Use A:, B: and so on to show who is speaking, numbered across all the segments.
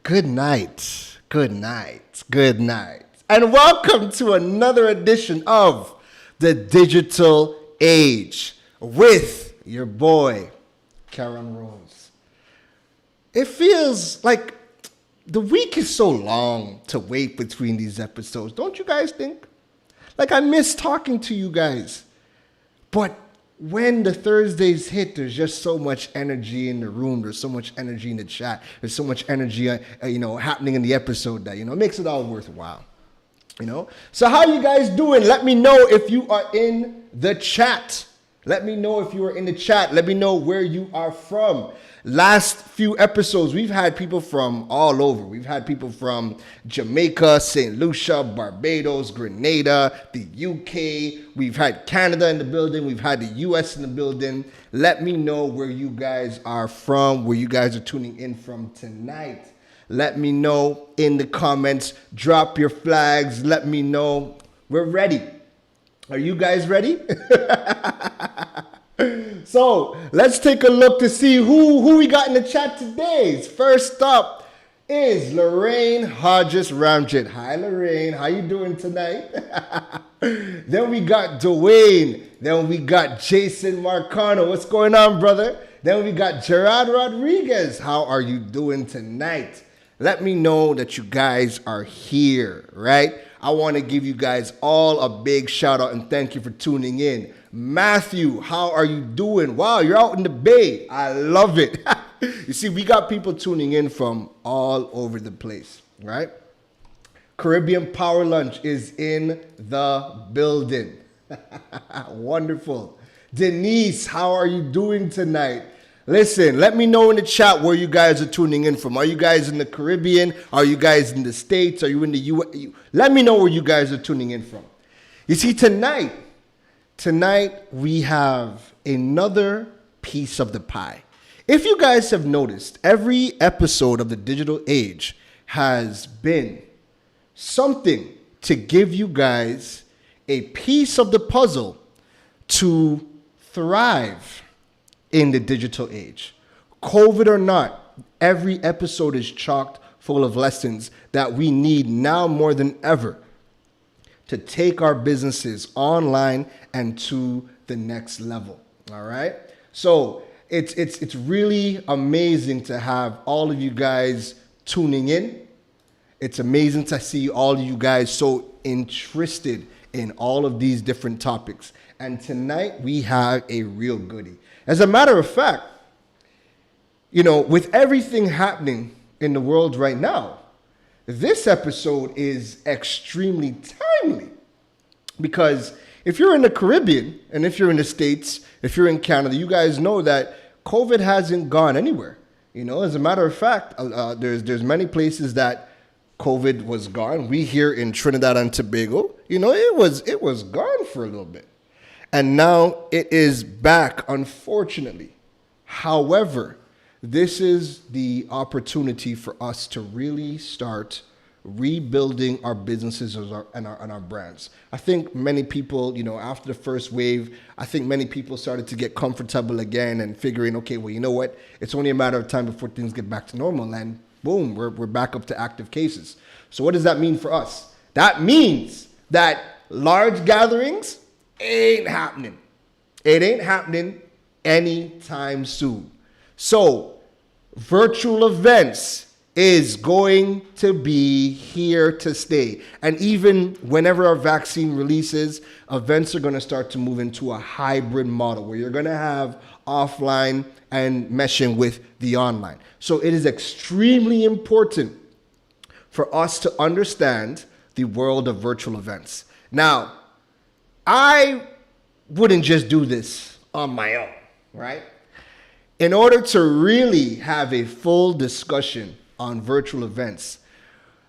A: Good night, good night, good night, and welcome to another edition of the Digital Age with your boy, Karen Rose. It feels like the week is so long to wait between these episodes, don't you guys think? Like, I miss talking to you guys, but when the Thursdays hit, there's just so much energy in the room. There's so much energy in the chat. There's so much energy, happening in the episode that, it makes it all worthwhile, So how you guys doing? Let me know if you are in the chat. Let me know if you are in the chat. Let me know where you are from. Last few episodes, we've had people from all over. We've had people from Jamaica, St. Lucia, Barbados, Grenada, the UK. We've had Canada in the building. We've had the US in the building. Let me know where you guys are from, where you guys are tuning in from tonight. Let me know in the comments. Drop your flags. Let me know. We're ready. Are you guys ready? So let's take a look to see who we got in the chat today. First up is Lorraine Hodges Ramjet. Hi, Lorraine. How you doing tonight? Then we got Dwayne. Then we got Jason Marcano. What's going on, brother? Then we got Gerard Rodriguez. How are you doing tonight? Let me know that you guys are here, right? I want to give you guys all a big shout out and thank you for tuning in. Matthew, how are you doing? Wow, you're out in the Bay. I love it. You see, we got people tuning in from all over the place, right? Caribbean Power Lunch is in the building. Wonderful. Denise, how are you doing tonight? Listen, let me know in the chat where you guys are tuning in from. Are you guys in the Caribbean? Are you guys in the States? Are you in the US? Let me know where you guys are tuning in from. You see, tonight we have another piece of the pie. If you guys have noticed, every episode of the Digital Age has been something to give you guys a piece of the puzzle to thrive in the digital age. COVID or not, every episode is chocked full of lessons that we need now more than ever to take our businesses online and to the next level. All right. So it's really amazing to have all of you guys tuning in. It's amazing to see all of you guys so interested in all of these different topics. And tonight we have a real goodie. As a matter of fact, with everything happening in the world right now, this episode is extremely timely because if you're in the Caribbean and if you're in the States, if you're in Canada, you guys know that COVID hasn't gone anywhere. As a matter of fact, there's many places that COVID was gone. We here in Trinidad and Tobago, it was gone for a little bit. And now it is back, unfortunately. However, this is the opportunity for us to really start rebuilding our businesses and our brands. I think many people, after the first wave, I think many people started to get comfortable again and figuring, okay, well, you know what? It's only a matter of time before things get back to normal. And boom, we're back up to active cases. So what does that mean for us? That means that large gatherings ain't happening. It ain't happening anytime soon. So virtual events is going to be here to stay. And even whenever our vaccine releases, events are going to start to move into a hybrid model where you're going to have offline and meshing with the online. So it is extremely important for us to understand the world of virtual events. Now, I wouldn't just do this on my own, right? In order to really have a full discussion on virtual events,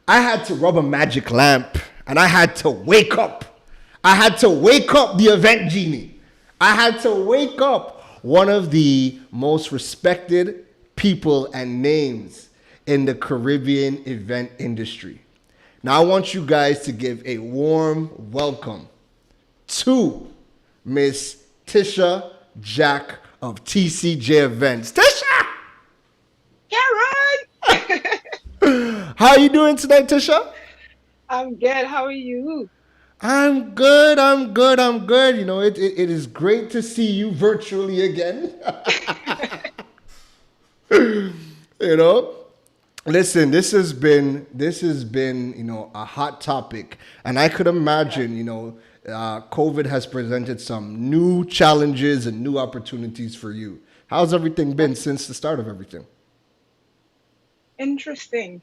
A: I had to rub a magic lamp and I had to wake up. I had to wake up the Event Genie. I had to wake up one of the most respected people and names in the Caribbean event industry. Now I want you guys to give a warm welcome to Miss Tisha Jack of TCJ Events. Tisha!
B: Karen!
A: How are you doing tonight, Tisha?
B: I'm good. How are you?
A: I'm good, I'm good, I'm good. You know, it is great to see you virtually again. You know? Listen, this has been a hot topic, and I could imagine COVID has presented some new challenges and new opportunities for you. How's everything been since the start of everything?
B: Interesting.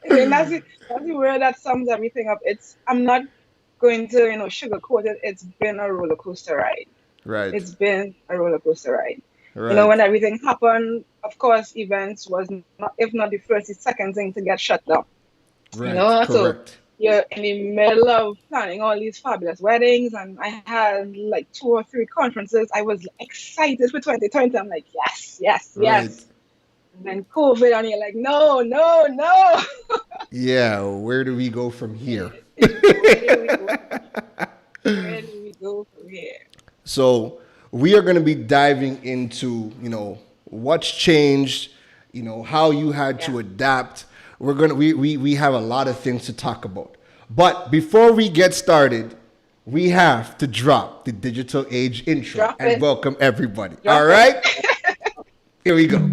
B: And that's the word that sums everything up. I'm not going to, sugarcoat it. It's been a roller coaster ride.
A: Right,
B: It's been a roller coaster ride.
A: right,
B: When everything happened, of course, events was not, if not the first, the second thing to get shut down.
A: right,
B: So
A: correct.
B: you're in the middle of planning all these fabulous weddings, and I had like two or three conferences. I was excited for 2020. I'm like, yes, yes,
A: Right.
B: yes. And then COVID, and you're like, no, no, no.
A: Yeah, where do we go from here?
B: Where do we go from here? Where do we go from here?
A: So we are going to be diving into, what's changed, how you had
B: Yeah,
A: to adapt. We have a lot of things to talk about. But before we get started, we have to drop the digital age intro
B: drop
A: and
B: it,
A: welcome everybody. All
B: drop it.
A: right? Here we go.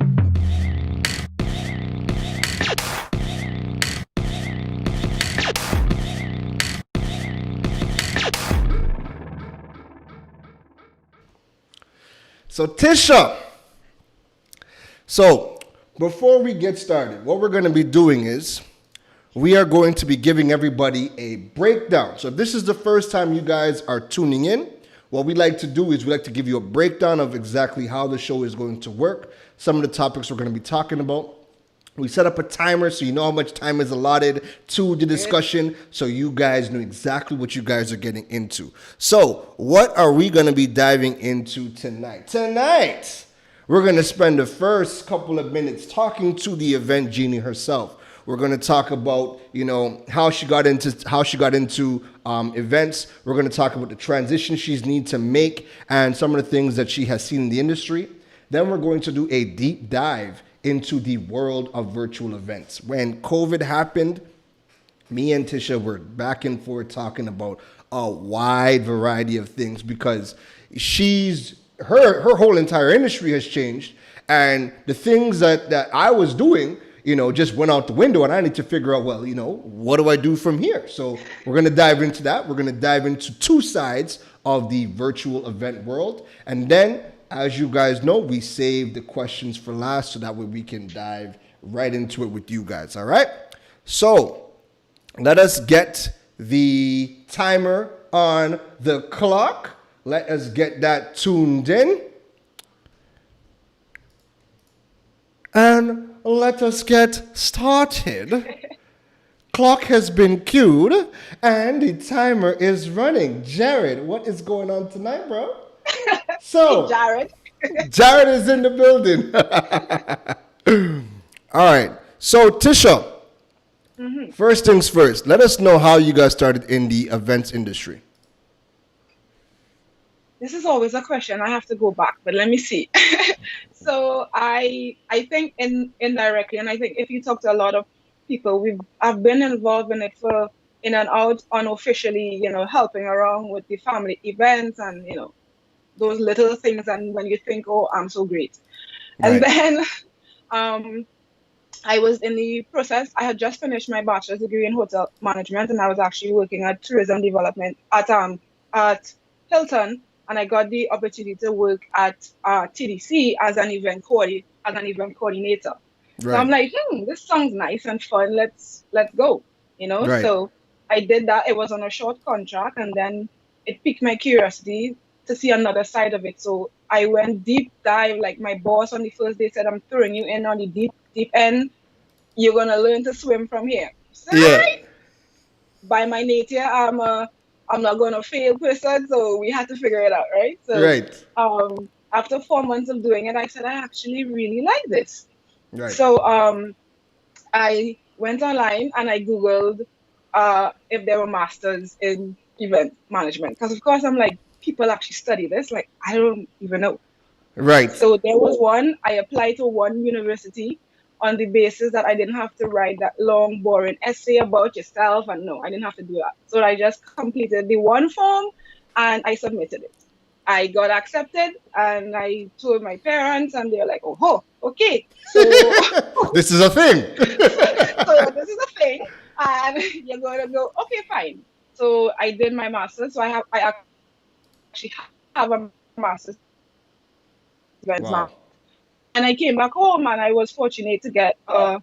A: So Tisha, so before we get started, what we're going to be doing is we are going to be giving everybody a breakdown. So if this is the first time you guys are tuning in, what we like to do is we like to give you a breakdown of exactly how the show is going to work, some of the topics we're going to be talking about. We set up a timer so you know how much time is allotted to the
B: Good.
A: discussion so you guys know exactly what you guys are getting into. So, what are we going to be diving into tonight? Tonight, we're going to spend the first couple of minutes talking to the Event Genie herself. We're going to talk about, how she got into events. We're going to talk about the transition she's need to make and some of the things that she has seen in the industry. Then we're going to do a deep dive into the world of virtual events. When COVID happened, me and Tisha were back and forth talking about a wide variety of things because her whole entire industry has changed, and the things that I was doing, just went out the window, and I need to figure out, well, what do I do from here? So we're gonna dive into that. We're gonna dive into two sides of the virtual event world, and then, as you guys know, we save the questions for last so that way we can dive right into it with you guys. All right. So let us get the timer on the clock. Let us get that tuned in. And let us get started. Clock has been cued and the timer is running. Jared, what is going on tonight, bro?
B: Hey,
A: So,
B: Jared.
A: Jared is in the building. All right. So, Tisha, first things first, let us know how you guys started in the events industry.
B: This is always a question. I have to go back, but let me see. So I think indirectly, and I think if you talk to a lot of people, I've been involved in it for in and out unofficially, helping around with the family events and those little things. And when you think, oh, I'm so great, and
A: Right.
B: then um, I was in the process. I had just finished my bachelor's degree in hotel management, and I was actually working at tourism development at Hilton, and I got the opportunity to work at TDC as an event coordinator. So I'm
A: Right.
B: like, this sounds nice and fun. Let's go.
A: Right.
B: So I did that. It was on a short contract, and then it piqued my curiosity to see another side of it. So I went deep dive. Like my boss on the first day said, I'm throwing you in on the deep end. You're gonna learn to swim from here. So,
A: Yeah.
B: by my nature, I'm not gonna fail person, so we had to figure it out, right? So
A: Right.
B: after 4 months of doing it, I said I actually really like this.
A: Right.
B: So I went online and I Googled if there were masters in event management. Because of course I'm like, people actually study this. Like I don't even know.
A: Right.
B: So there was one. I applied to one university on the basis that I didn't have to write that long, boring essay about yourself. And no, I didn't have to do that. So I just completed the one form and I submitted it. I got accepted and I told my parents, and they're like, oh, okay. So,
A: This is a thing.
B: so this is a thing. And you're going to go, okay, fine. So I did my master's. So I actually have a master's in events
A: Wow.
B: management. And I came back home and I was fortunate to get a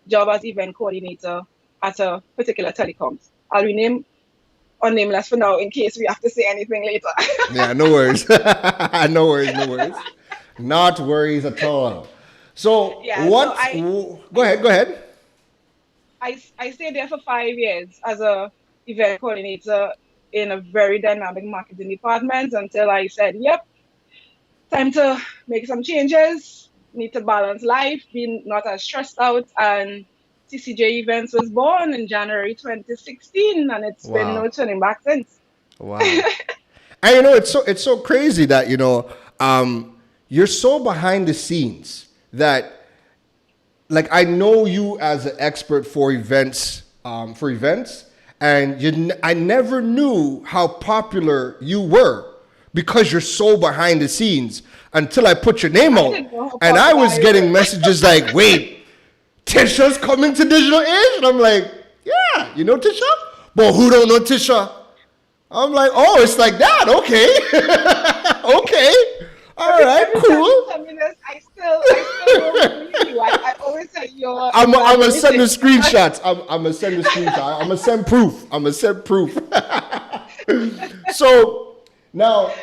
B: job as event coordinator at a particular telecoms. I'll rename or nameless for now in case we have to say anything later.
A: Yeah, no worries. No worries, no worries. Not worries at all. So
B: Yeah, so
A: what? Go ahead, go ahead.
B: I stayed there for 5 years as a event coordinator in a very dynamic marketing department until I said, yep, time to make some changes, need to balance life, being not as stressed out. And TCJ Events was born in January 2016, and it's been
A: Wow,
B: no turning back since.
A: wow. And it's so crazy that you're so behind the scenes that like I know you as an expert for events, and I never knew how popular you were because you're so behind the scenes until I put your name
B: I
A: out,
B: didn't know how
A: and I
B: popular
A: was
B: I
A: getting
B: was.
A: messages like, "Wait, Tisha's coming to digital age," and I'm like, "Yeah, you know Tisha, but who don't know Tisha?" I'm like, "Oh, it's like that, okay, okay, all right,
B: Every time you
A: cool."
B: tell me this, I still don't believe you. I always say you're
A: I'm gonna send the
B: exaggerating.
A: screenshots. I'm gonna send the screenshot. I'm gonna send proof. I'm gonna send proof. So now,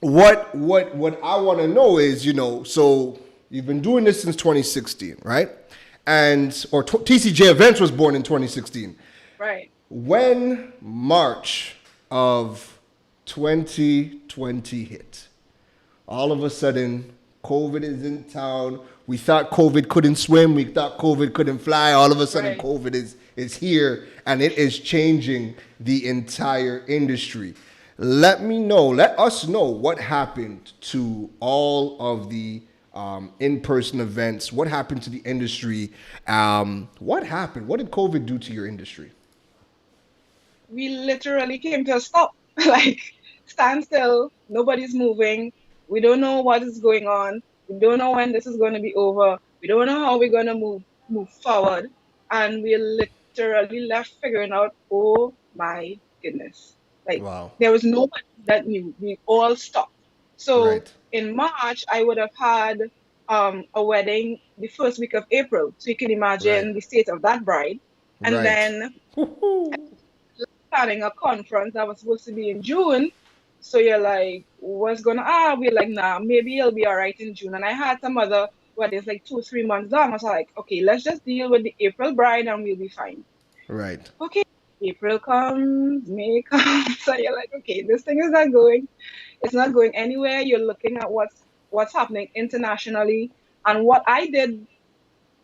A: what I want to know is, so you've been doing this since 2016, right? And TCJ Events was born in 2016.
B: Right.
A: When March of 2020 hit, all of a sudden, COVID is in town. We thought COVID couldn't swim. We thought COVID couldn't fly. All of a sudden,
B: Right.
A: COVID is here, and it is changing the entire industry. Let us know what happened to all of the in-person events. What happened to the industry? What happened? What did COVID do to your industry?
B: We literally came to a stop. Like, stand still, nobody's moving. We don't know what is going on. We don't know when this is going to be over. We don't know how we're going to move forward. And we're literally left figuring out, oh my goodness. Like,
A: Wow.
B: there was nobody that knew. We all stopped. So
A: Right.
B: in March, I would have had a wedding the first week of April. So you can
A: Right.
B: imagine the state of that bride. And
A: Right.
B: then planning a conference that was supposed to be in June. So you're like, what's gonna we're like, nah, maybe it'll be all right in June. And I had some other weddings like 2, 3 months down. I was like, okay, let's just deal with the April bride and we'll be fine.
A: Right.
B: Okay, April comes, May comes. So you're like, okay, this thing is not going, it's not going anywhere. You're looking at what's happening internationally. And what I did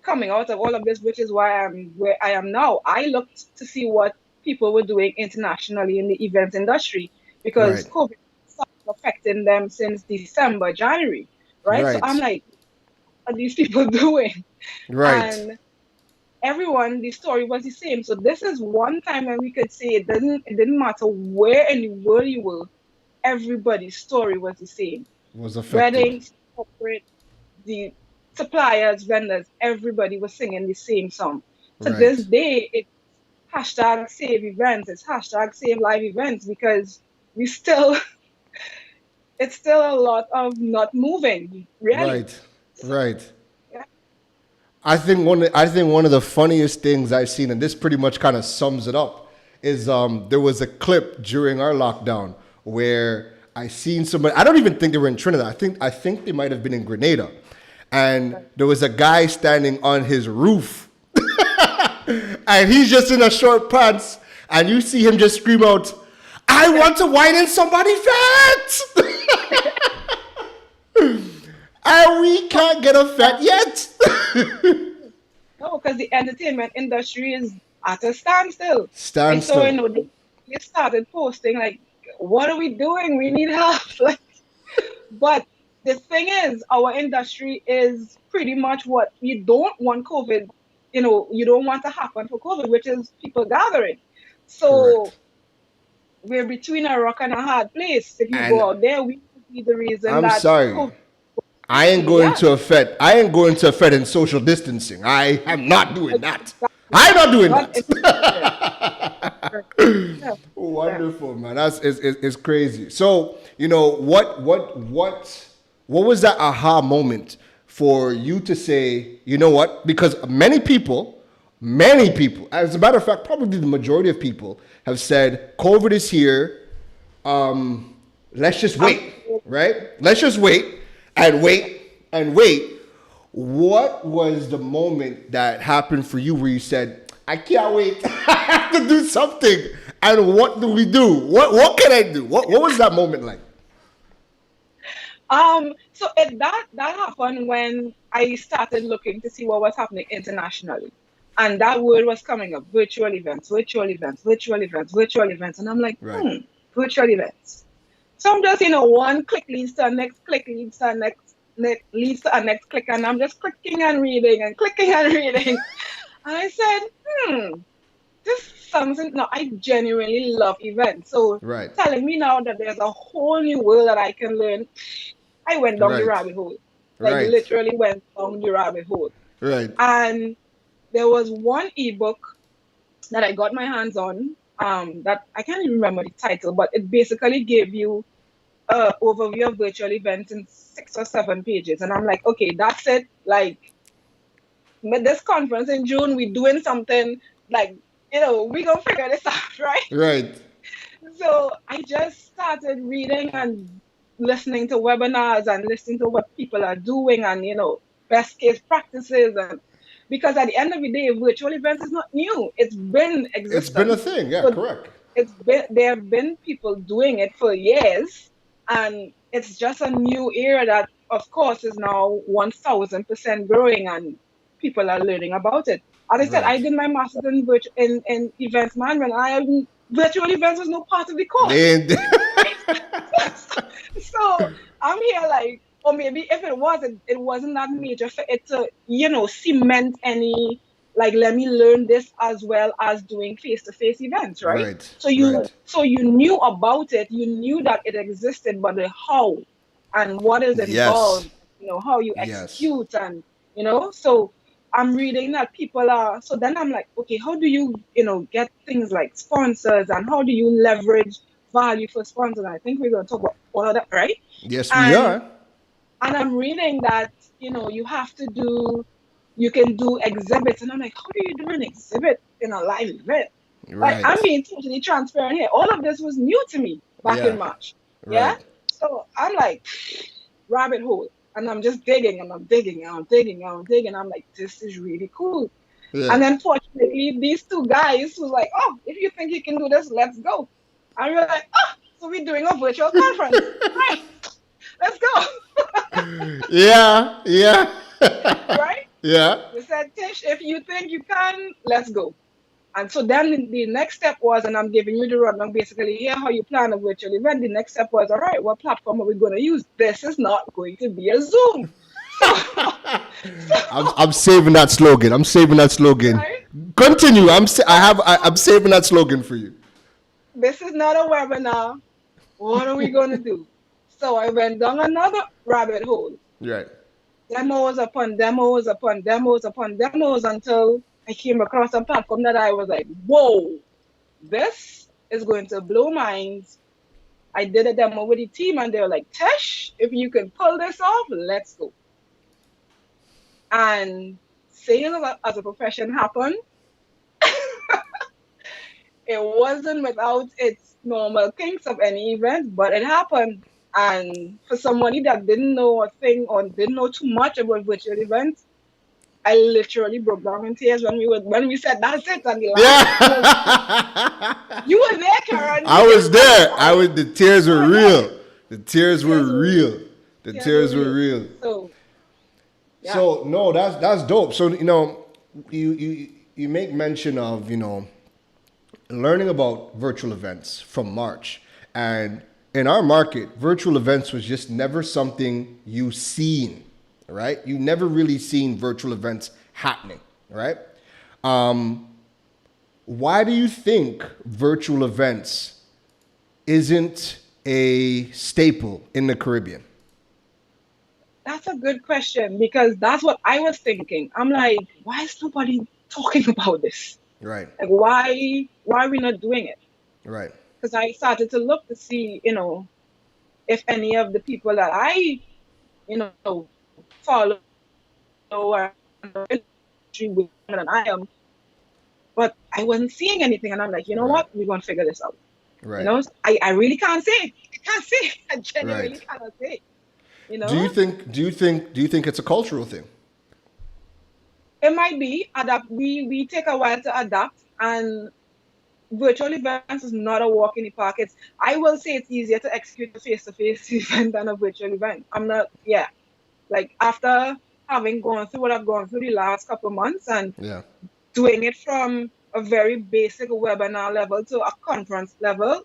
B: coming out of all of this, which is why I'm where I am now, I looked to see what people were doing internationally in the events industry because
A: Right.
B: COVID started affecting them since December, January, right? So I'm
A: Right.
B: like, what are these people doing?
A: Right.
B: And everyone, the story was the same. So this is one time when we could say it didn't matter where in the world you were, everybody's story was the same.
A: Was affected.
B: Weddings, corporate, the suppliers, vendors, everybody was singing the same song. To this
A: Right.
B: day, it's hashtag save events, it's hashtag save live events because we still, it's still a lot of not moving, really.
A: Right.
B: So,
A: Right.
B: yeah.
A: I think one of the funniest things I've seen, and this pretty much kind of sums it up, is there was a clip during our lockdown where I seen somebody. I don't even think they were in Trinidad. I think they might have been in Grenada, and there was a guy standing on his roof, and he's just in a short pants, and you see him just scream out, "I want to wine in somebody's fat!" And we can't get a fat yet.
B: No, because the entertainment industry is at a standstill. I saw,
A: Standstill.
B: they started posting like, "What are we doing? We need help." Like, but the thing is, our industry is pretty much what you don't want COVID. You don't want to happen for COVID, which is people gathering. So
A: Correct.
B: we're between a rock and a hard place. If you
A: And
B: go out there, we could be the reason
A: I'm
B: that
A: sorry.
B: COVID quickly. Yeah,
A: I ain't going to a Fed in social distancing. I am not doing that.
B: exactly.
A: I'm not doing
B: Not
A: that.
B: interested. Yeah. Yeah.
A: Wonderful, man. That's it's crazy. So, what was that aha moment for you to say, you know what? Because many people, as a matter of fact, probably the majority of people have said, COVID is here. Let's just wait, right? Let's just wait and wait and wait. What was the moment that happened for you where you said, I can't wait, I have to do something? And what do we do? What can I do? What was that moment like?
B: So that happened when I started looking to see what was happening internationally. And that word was coming up, virtual events, virtual events, virtual events, virtual events. And I'm like,
A: Right.
B: virtual events. So I'm just, one click leads to a next click leads to a next leads to a next click. And I'm just clicking and reading and clicking and reading. And I said, this is something. No, I genuinely love events. So
A: Right.
B: telling me now that there's a whole new world that I can learn, I went down the
A: Right.
B: rabbit hole. Like
A: Right.
B: literally went down the rabbit hole.
A: Right.
B: And there was one ebook that I got my hands on, that I can't even remember the title, but it basically gave you an overview of virtual events in 6 or 7 pages. And I'm like, okay, that's it. Like, with this conference in June, we're doing something like, we're going to figure this out, right?
A: Right.
B: So I just started reading and listening to webinars and listening to what people are doing and, best case practices. And because at the end of the day, virtual events is not new. It's been
A: It's been a
B: existence.
A: thing. Yeah,
B: So
A: correct.
B: there have been people doing it for years, and it's just a new era that, of course, is now 1,000% growing, and people are learning about it. As I said, I
A: Right.
B: did my master's in events management. Virtual events was no part of the course.
A: And
B: So I'm here like, or maybe if it was, it wasn't that major for it to, cement any, like, let me learn this as well as doing face-to-face events, right?
A: right.
B: So you
A: Right.
B: so you knew about it, you knew that it existed, but the how and what is
A: Yes.
B: involved, how you
A: Yes.
B: execute, and so I'm reading that people are, so then I'm like, okay, how do you, get things like sponsors, and how do you leverage value for sponsors? And I think we're going to talk about all of that, right?
A: Yes, we
B: And
A: are.
B: and I'm reading that, you can do exhibits. And I'm like, how do you do an exhibit in a live event? Like, I'm
A: Right.
B: being totally transparent here. All of this was new to me back in
A: Yeah.
B: March. Yeah.
A: Right.
B: So I'm like, rabbit hole. And I'm just digging and I'm digging and I'm digging and I'm digging. I'm like, this is really cool.
A: Yeah.
B: And then fortunately, these two guys was like, oh, if you think you can do this, let's go. And we're like, oh, so we're doing a virtual conference. Right. Let's go.
A: Yeah. Yeah.
B: Right?
A: Yeah.
B: They said, Tish, if you think you can, let's go. And so then the next step was, and I'm giving you the rundown basically here how you plan a virtual event. The next step was, all right, what platform are we going to use? This is not going to be a Zoom. So,
A: I'm saving that slogan. I'm saving that slogan.
B: right?
A: Continue. I'm saving that slogan for you.
B: This is not a webinar. What are we going to do? So I went down another rabbit hole.
A: Right.
B: demos upon demos upon demos upon demos until I came across a platform that I was like, whoa, this is going to blow minds. I did a demo with the team and they were like, Tish, if you can pull this off, let's go. And sales as a profession happened. It wasn't without its normal kinks of any event, but it happened. And for somebody that didn't know a thing or didn't know too much about virtual events, I literally broke down in tears when we said that's it and the last was,
A: Yeah.
B: you were there, Karen.
A: I was there. The tears
B: You
A: were
B: were there.
A: real. The tears were
B: Tears were real.
A: real. The
B: Tears were
A: tears were
B: real.
A: real.
B: So yeah,
A: So no, that's dope. So you make mention of learning about virtual events from March, and in our market, virtual events was just never something you seen, right? You never really seen virtual events happening, right? Why do you think virtual events isn't a staple in the Caribbean?
B: that's a good question because that's what I was thinking. I'm like, why is nobody talking about this?
A: Right,
B: Like, why are we not doing it?
A: right,
B: Because I started to look to see, if any of the people that I, follow are in the industry with me than I am, but I wasn't seeing anything. And I'm like, you know
A: right,
B: what? We're going to figure this out.
A: right,
B: I really can't say. I can't say. I genuinely
A: right.
B: cannot say. You
A: Do you
B: know,
A: think? Do you think it's a cultural thing?
B: it might be adapt. We take a while to adapt, and virtual events is not a walk in the park. I will say it's easier to execute a face-to-face event than a virtual event. I'm not, yeah. Like after having gone through what I've gone through the last couple of months and
A: Yeah.
B: doing it from a very basic webinar level to a conference level,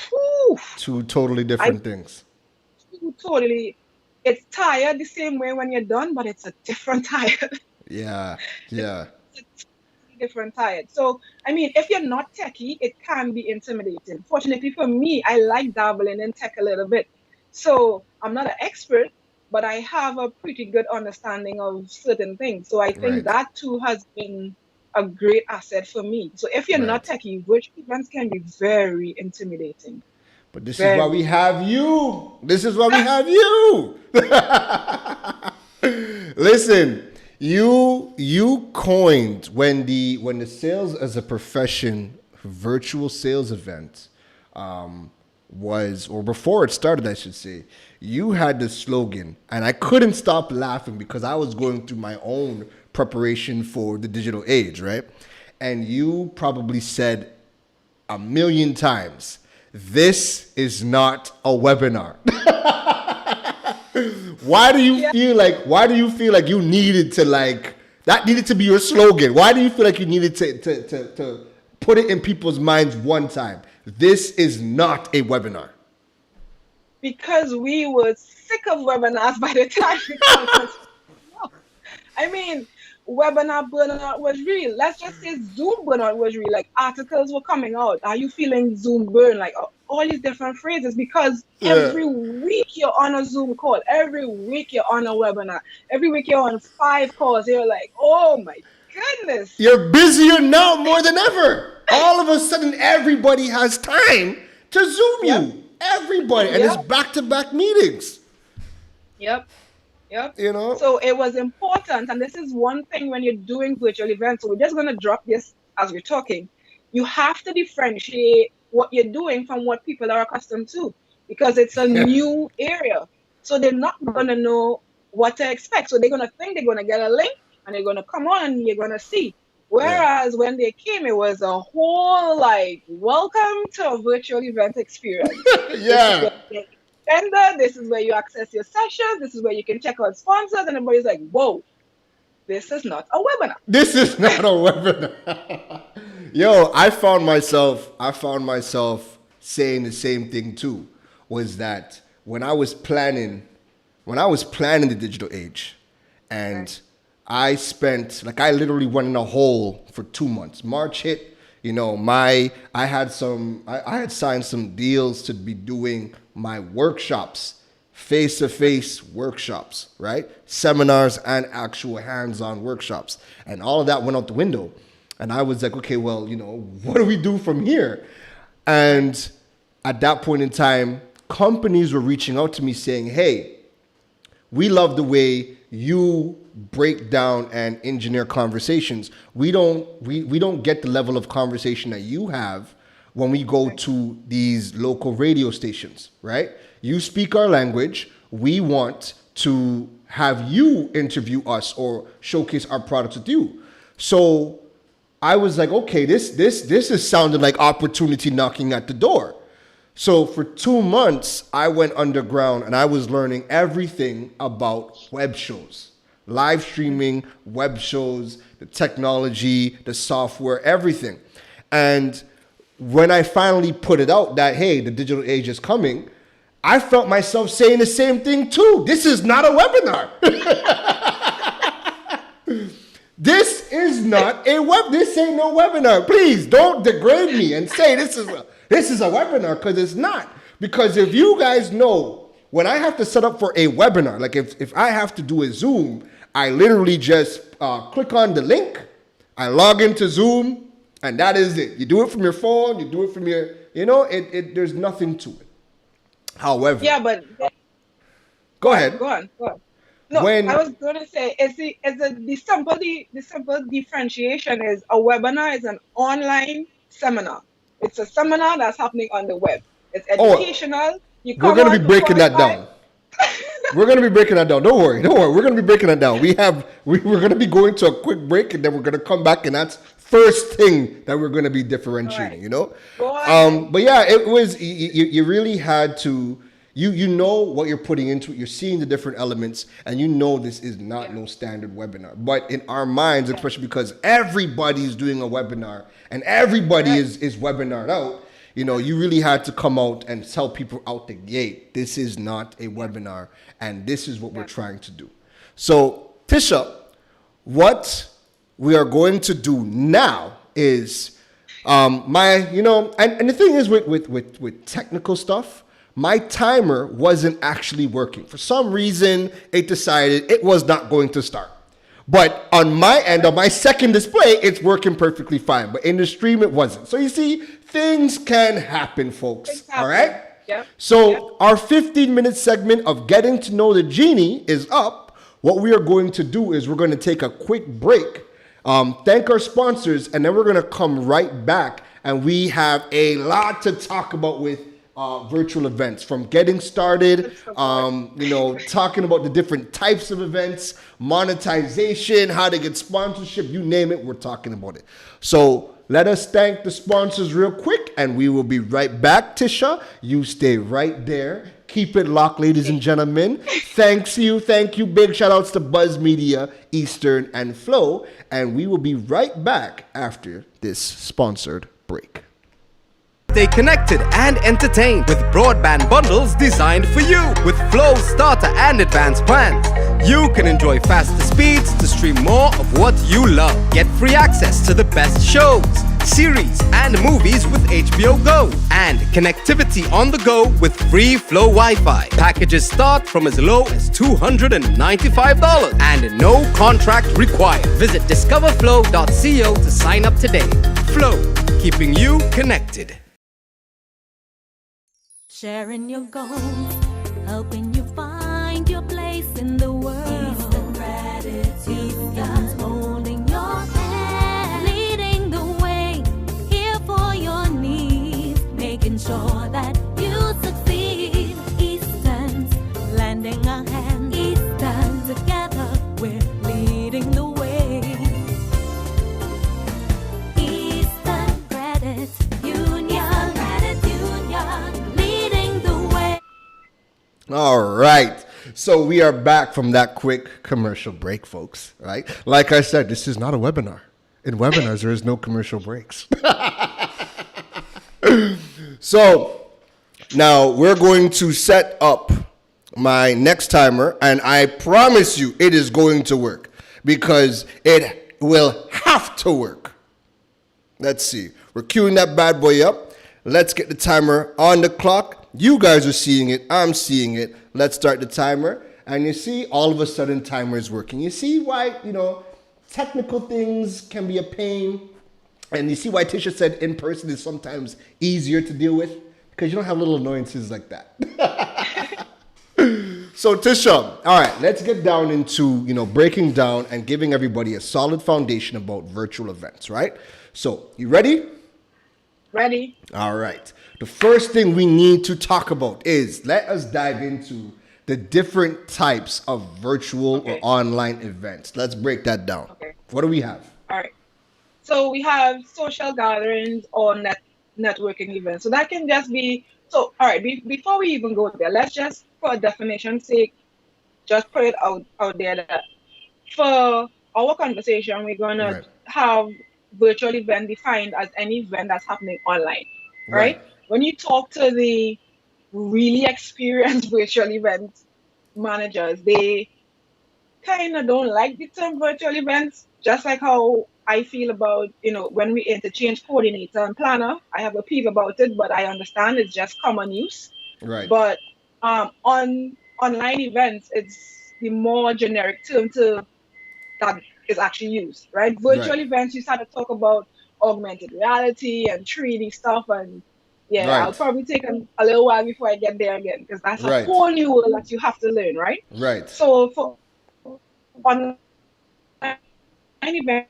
B: whew,
A: Two totally
B: I
A: different things.
B: totally, it's tired the same way when you're done, but it's a different tired.
A: Yeah.
B: It's
A: Yeah.
B: a totally different tired. So, I mean, if you're not techie, it can be intimidating. Fortunately for me, I like dabbling in tech a little bit. So I'm not an expert, but I have a pretty good understanding of certain things. So I think
A: Right.
B: that too has been a great asset for me. So if you're not
A: Right.
B: techie, virtual events can be very intimidating.
A: But this is why we
B: Very.
A: have you. This is why we have you. Listen, you coined when the sales as a profession virtual sales event was, or before it started, I should say, you had the slogan, and I couldn't stop laughing because I was going through my own preparation for the digital age, right? And you probably said a million times, this is not a webinar.
B: Yeah.
A: Why do you feel like you needed to like that needed to be your slogan? Why do you feel like you needed to put it in people's minds one time? This is not a webinar.
B: Because we were sick of webinars by the time the conference was out. I mean, webinar burnout was real. Let's just say Zoom burnout was real. Like articles were coming out. Are you feeling Zoom burn? Like all these different phrases because
A: Yeah.
B: every week you're on a Zoom call. Every week you're on a webinar. Every week you're on 5 calls. You're like, oh my goodness.
A: You're busier now more than ever. All of a sudden, everybody has time to Zoom
B: Yep.
A: you. Everybody. And it's
B: Yep.
A: back to back meetings.
B: Yep. Yep.
A: You know?
B: So it was important. And this is one thing when you're doing virtual events. So we're just going to drop this as we're talking. You have to differentiate what you're doing from what people are accustomed to because it's a new area. So they're not going to know what to expect. So they're going to think they're going to get a link and they're going to come on and you're going to see.
A: Yeah.
B: Whereas when they came, it was a whole like, welcome to a virtual event experience. This is
A: Yeah.
B: where you get your agenda. This is where you access your sessions. This is where you can check out sponsors. And everybody's like, whoa, this is not a webinar.
A: This is not a webinar. Yo, I found myself saying the same thing too. Was that when I was planning the digital age, and I literally went in a hole for 2 months. March hit, I had signed some deals to be doing my workshops face-to-face workshops, right? Seminars and actual hands-on workshops. And all of that went out the window. And I was like, okay, well, what do we do from here? And at that point in time, companies were reaching out to me saying, hey, we love the way you break down and engineer conversations. We don't get the level of conversation that you have when we go to these local radio stations, right? You speak our language. We want to have you interview us or showcase our products with you. So I was like, okay, this is sounding like opportunity knocking at the door. So for 2 months, I went underground and I was learning everything about web shows, live streaming, web shows, the technology, the software, everything. And when I finally put it out that, hey, the digital age is coming, I felt myself saying the same thing too. This is not a webinar. This is not this ain't no webinar. Please don't degrade me and say this is a webinar, because it's not. Because if you guys know, when I have to set up for a webinar, like if I have to do a Zoom, I literally just click on the link, I log into Zoom, and that is it. You do it from your phone, you do it from your, there's nothing to it. However.
B: Yeah, but.
A: Go ahead.
B: Go on. No, I was going to say, the simple differentiation is a webinar is an online seminar. It's a seminar that's happening on the web. It's educational.
A: We're going to be breaking that down. We're going to be breaking that down. Don't worry. We're going to be breaking that down. We're going to be going to a quick break, and then we're going to come back, and that's first thing that we're going to be differentiating,
B: Go on.
A: But yeah, it was, you really had to, you know what you're putting into it. You're seeing the different elements, and this is not no standard webinar. But in our minds, especially because everybody's doing a webinar and everybody is webinared out, you really had to come out and tell people out the gate, this is not a webinar, and this is what we're trying to do. So, Tisha, what we are going to do now is and the thing is with technical stuff, my timer wasn't actually working. For some reason, it decided it was not going to start. But on my end, on my second display, it's working perfectly fine. But in the stream, it wasn't. So you see, things can happen, folks. All right?
B: Yeah.
A: So our 15-minute segment of Getting to Know the Genie is up. What we are going to do is we're going to take a quick break, thank our sponsors, and then we're going to come right back. And we have a lot to talk about with virtual events, from getting started, talking about the different types of events, monetization, how to get sponsorship, you name it, we're talking about it. So let us thank the sponsors real quick, and we will be right back. Tisha, you stay right there. Keep it locked, ladies and gentlemen. Thank you. Big shout outs to Buzz Media, Eastern, and Flow. And we will be right back after this sponsored break.
C: Stay connected and entertained with broadband bundles designed for you. With Flow starter and advanced plans, you can enjoy faster speeds to stream more of what you love. Get free access to the best shows, series, and movies with HBO Go, and connectivity on the go with free Flow Wi-Fi. Packages start from as low as $295 and no contract required. Visit discoverflow.co to sign up today. Flow, keeping you connected.
D: Sharing your goals, helping you find your place in the world. Eastern gratitude, holding your hand, leading the way, here for your needs, making sure that you succeed. Eastern's lending a hand, Eastern together, we're leading the way. Eastern Credit Union.
A: All right. So we are back from that quick commercial break, folks. Right? Like I said, this is not a webinar. In webinars, there is no commercial breaks. So now we're going to set up my next timer, and I promise you it is going to work, because it will have to work. Let's see. We're queuing that bad boy up. Let's get the timer on the clock. You guys are seeing it. I'm seeing it. Let's start the timer. And you see, all of a sudden, timer is working. You see why, technical things can be a pain. And you see why Tisha said in person is sometimes easier to deal with? Because you don't have little annoyances like that. So Tisha, all right, let's get down into, breaking down and giving everybody a solid foundation about virtual events, right? So, you ready?
B: Ready?
A: All right. The first thing we need to talk about is let us dive into the different types of virtual or online events. Let's break that down.
B: Okay.
A: What do we have?
B: All right. So we have social gatherings or networking events. So that can just be, all right, before we even go there, let's just, for a definition's sake, just put it out there that for our conversation, we're going to have virtual event defined as any event that's happening online, right? When you talk to the really experienced virtual event managers, they kind of don't like the term virtual events, just like how I feel about, when we interchange coordinator and planner. I have a peeve about it, but I understand it's just common use.
A: Right.
B: But on online events, it's the more generic term that is actually used, right? Virtual events, you start to talk about augmented reality and 3D stuff, and I'll probably take a little while before I get there again, because that's a whole new world that you have to learn, right?
A: Right.
B: So for online events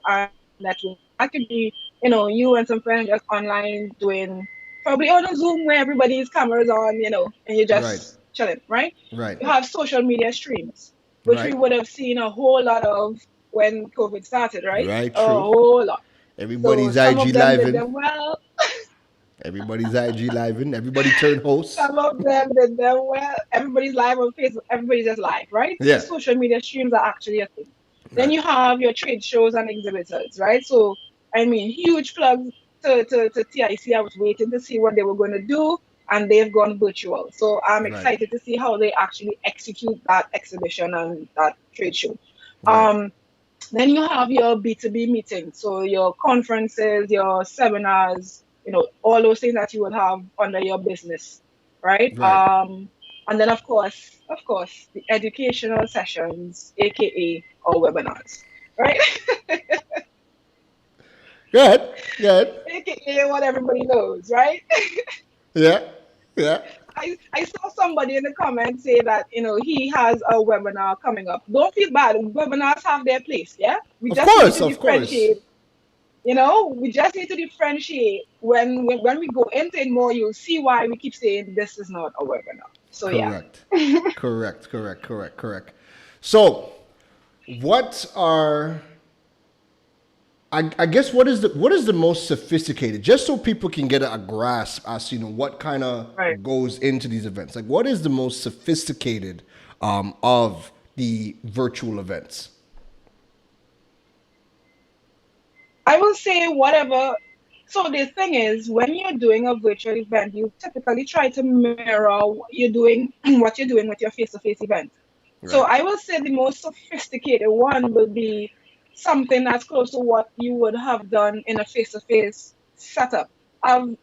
B: are network, that could be, you and some friends just online doing, probably on a Zoom where everybody's cameras on, and you're just chilling, right?
A: Right.
B: You have social media streams, which we would have seen a whole lot of when COVID started, right?
A: Right,
B: a
A: true.
B: whole lot.
A: Everybody's
B: so
A: IG living.
B: Well.
A: Everybody's IG living. Everybody turned host.
B: Some of them did them well. Everybody's live on Facebook. Everybody's just live, right?
A: Yeah.
B: So social media streams are actually a thing. Then you have your trade shows and exhibitors, right? So, huge plugs to TIC. I was waiting to see what they were going to do, and they've gone virtual. So I'm excited to see how they actually execute that exhibition and that trade show. Then you have your B2B meetings, so your conferences, your seminars, all those things that you would have under your business, right? And then of course, the educational sessions, aka or webinars, right?
A: Good.
B: AKA what everybody knows, right?
A: Yeah.
B: I saw somebody in the comments say that, he has a webinar coming up. Don't feel bad. Webinars have their place, yeah? We just need to differentiate. We just need to differentiate. When we go into it more, you'll see why we keep saying this is not a webinar. So Correct.
A: So what are, I guess, what is the most sophisticated, just so people can get a grasp as to, what kind of goes into these events? Like, what is the most sophisticated of the virtual events?
B: I will say whatever. So the thing is, when you're doing a virtual event, you typically try to mirror what you're doing with your face-to-face event. Right. So I will say the most sophisticated one will be something that's close to what you would have done in a face-to-face setup. I've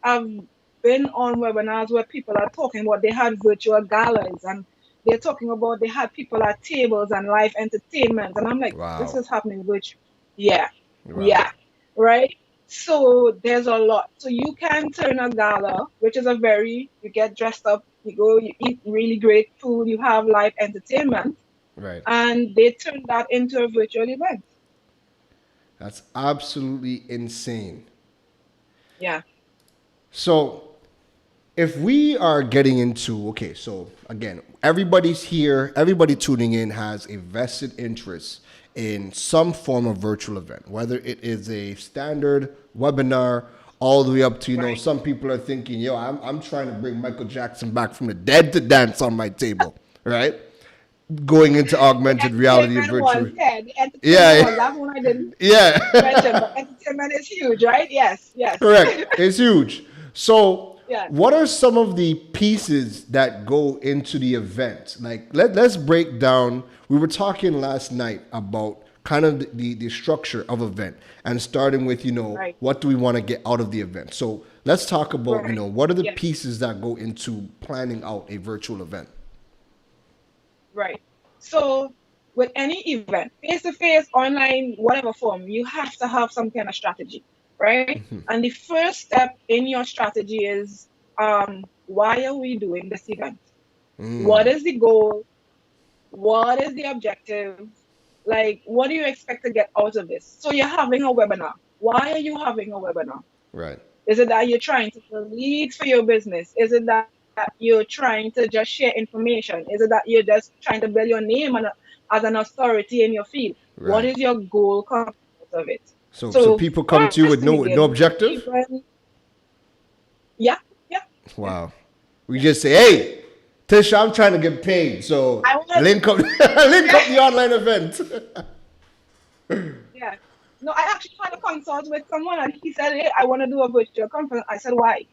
B: been on webinars where people are talking about they had virtual galas, and they're talking about they had people at tables and live entertainment, and I'm like, this is happening virtually. Yeah. Right? So there's a lot. So you can turn a gala, which is you get dressed up, you go, you eat really great food, you have live entertainment.
A: Right.
B: And they turn that into a virtual event.
A: That's absolutely insane.
B: Yeah.
A: So if we are getting into, so again, everybody tuning in has a vested interest in some form of virtual event, whether it is a standard webinar all the way up to, some people are thinking, I'm trying to bring Michael Jackson back from the dead to dance on my table, right? Going into augmented reality and virtual.
B: That one I didn't mention, but entertainment is huge, right? Yes.
A: Correct. It's huge. So what are some of the pieces that go into the event? Like, let's break down. We were talking last night about kind of the structure of event, and starting with,
B: Right.
A: what do we want to get out of the event. So let's talk about,
B: Right.
A: what are the
B: Yeah.
A: pieces that go into planning out a virtual event.
B: Right. So with any event, face to face, online, whatever form, you have to have some kind of strategy, right? And the first step in your strategy is why are we doing this event? What is the goal? What is the objective? Like, what do you expect to get out of this? So you're having a webinar. Why are you having a webinar?
A: Right.
B: Is it that you're trying to build leads for your business? Is it that you're trying to just share information? Is it that you're just trying to build your name as an authority in your field? What
A: Right.
B: is your goal coming out of it?
A: So
B: So
A: people come to you with
B: first to
A: no
B: begin,
A: objective.
B: yeah, yeah.
A: Wow. We just say, hey, Tisha, I'm trying to get paid, so
B: I want
A: link up link up the online event.
B: yeah. No, I actually had a consult with someone and he said, hey, I want to do a virtual conference. I said, why?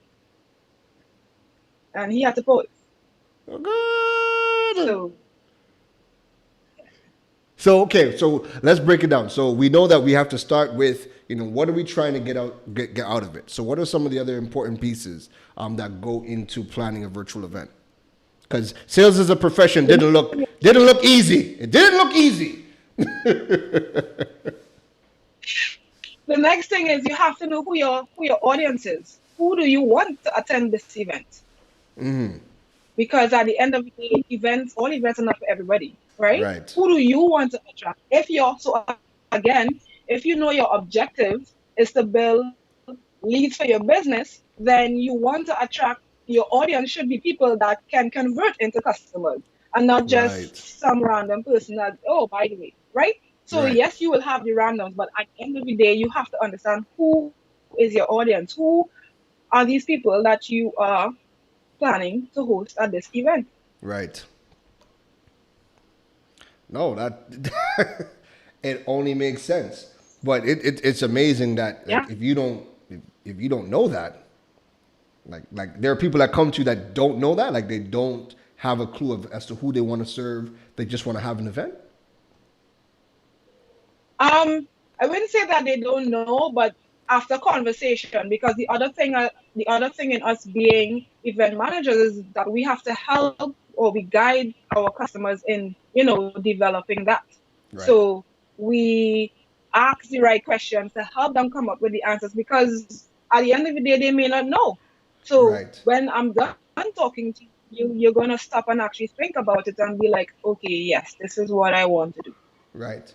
B: And he had to post.
A: Good.
B: So
A: So okay, so let's break it down. So we know that we have to start with, what are we trying to get out of it? So what are some of the other important pieces that go into planning a virtual event? Because sales as a profession didn't look easy. It didn't look easy.
B: the next thing is you have to know who your audience is. Who do you want to attend this event? Because at the end of the day, all events are not for everybody, right?
A: Right.
B: Who do you want to attract? If you know your objective is to build leads for your business, then you want to attract, your audience should be people that can convert into customers and not just
A: Right.
B: some random person that, oh, by the way, right? So
A: Right.
B: yes, you will have the randoms, but at the end of the day, you have to understand who is your audience. Who are these people that you are planning to host at this event?
A: Right. No, that it only makes sense. But it's amazing that
B: Yeah.
A: if you don't know that, like there are people that come to you that don't know that, like they don't have a clue as to who they want to serve. They just want to have an event.
B: I wouldn't say that they don't know, but after conversation, because the other thing in us being event managers is that we have to help or we guide our customers in, developing that.
A: Right.
B: So we ask the right questions to help them come up with the answers, because at the end of the day, they may not know. So
A: Right.
B: when I'm done talking to you, you're gonna stop and actually think about it and be like, okay, yes, this is what I want to do.
A: Right.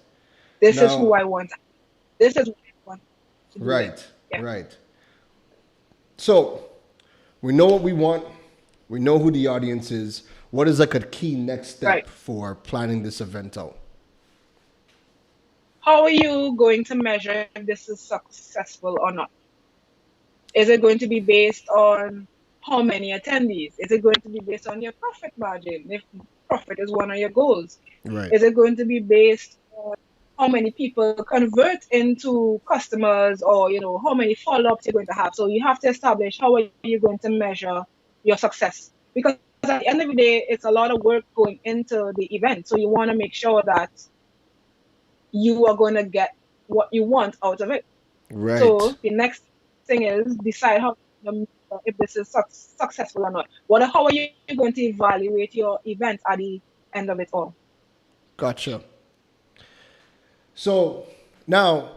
B: This is
A: Now-
B: who I want. This is what I want to do.
A: Right.
B: Yeah.
A: Right. So we know what we want. We know who the audience is. What is like a key next step
B: Right.
A: for planning this event out?
B: How are you going to measure if this is successful or not? Is it going to be based on how many attendees? Is it going to be based on your profit margin, if profit is one of your goals?
A: Right.
B: Is it going to be based on how many people convert into customers, or how many follow-ups you're going to have? So you have to establish how are you going to measure your success, because at the end of the day, it's a lot of work going into the event. So you want to make sure that you are going to get what you want out of it.
A: Right.
B: So the next thing is decide if this is successful or not. How are you going to evaluate your event at the end of it all?
A: Gotcha. So now,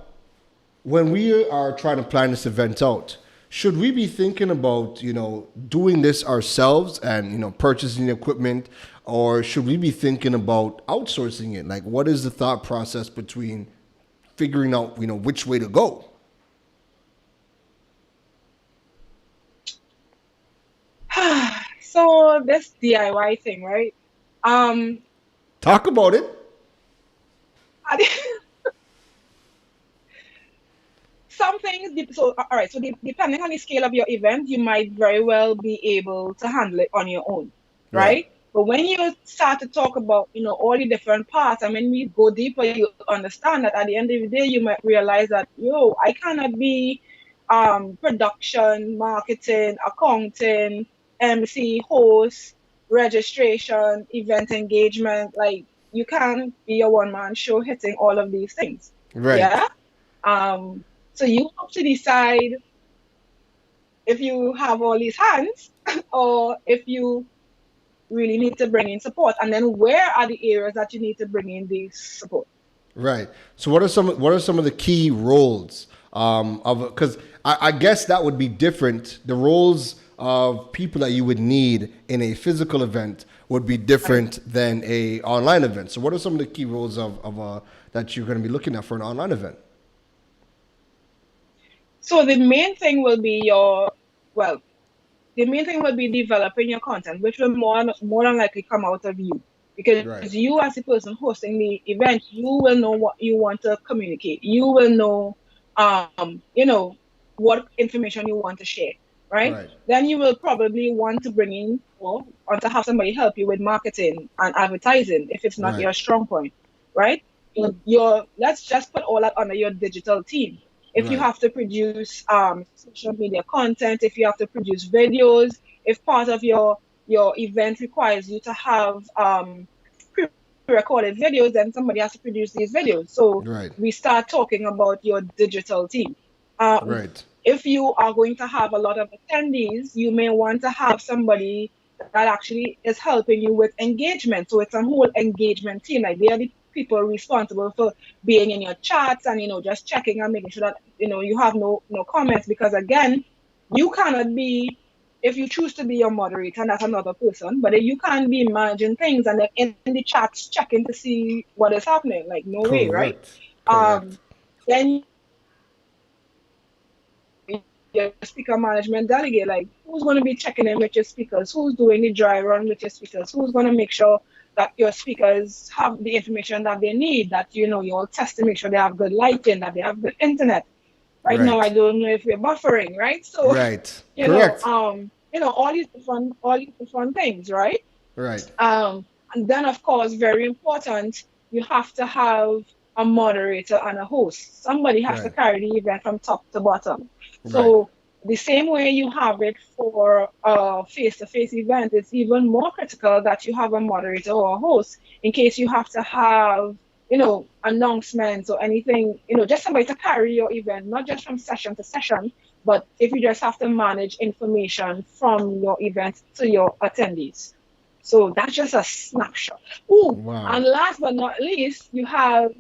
A: when we are trying to plan this event out, should we be thinking about, doing this ourselves and, purchasing the equipment, or should we be thinking about outsourcing it? Like, what is the thought process between figuring out, which way to go?
B: So this DIY thing, right?
A: Talk about it.
B: Some things, so all right, so depending on the scale of your event, you might very well be able to handle it on your own, right?
A: Right.
B: But when you start to talk about, all the different parts, and when we go deeper, you understand that at the end of the day, you might realize that, I cannot be production, marketing, accounting, MC, host, registration, event engagement. Like, you can't be a one-man show hitting all of these things.
A: Right.
B: Yeah. Um, so you have to decide if you have all these hands or if you really need to bring in support. And then where are the areas that you need to bring in these support?
A: Right. So what are some of the key roles of, because I guess that would be different. The roles of people that you would need in a physical event would be
B: Right.
A: different than a online event. So what are some of the key roles of that you're going to be looking at for an online event?
B: So the main thing will be your, well, the main thing will be developing your content, which will more than likely come out of you. Because
A: Right.
B: you, as the person hosting the event, you will know what you want to communicate. You will know, what information you want to share, right?
A: Right.
B: Then you will probably want to bring in or want to have somebody help you with marketing and advertising if it's not
A: Right.
B: your strong point, right? Your let's just put all that under your digital team. If you
A: Right.
B: have to produce social media content, if you have to produce videos, if part of your event requires you to have pre-recorded videos, then somebody has to produce these videos. So
A: Right.
B: we start talking about your digital team. Um,
A: Right.
B: if you are going to have a lot of attendees, you may want to have somebody that actually is helping you with engagement. So it's a whole engagement team. Like they are the people responsible for being in your chats and just checking and making sure that you have no comments, because again, you cannot be, if you choose to be your moderator and that's another person, but you can't be managing things and then in the chats checking to see what is happening. Like no way, right?
A: Correct.
B: Um,
A: Correct.
B: then your speaker management delegate, like who's going to be checking in with your speakers, who's doing the dry run with your speakers, who's going to make sure that your speakers have the information that they need, that you'll test to make sure they have good lighting, that they have good internet. Right now I
A: Right.
B: don't know if we're buffering, right? So
A: Right.
B: you know
A: Correct.
B: um all these different things, right?
A: Right.
B: And then, of course, very important, you have to have a moderator and a host. Somebody has to
A: Right.
B: carry the event from top to bottom.
A: Right.
B: So the same way you have it for a face-to-face event, it's even more critical that you have a moderator or a host in case you have to have, announcements or anything, just somebody to carry your event, not just from session to session, but if you just have to manage information from your event to your attendees. So that's just a snapshot. Oh,
A: Wow.
B: and last but not least, you have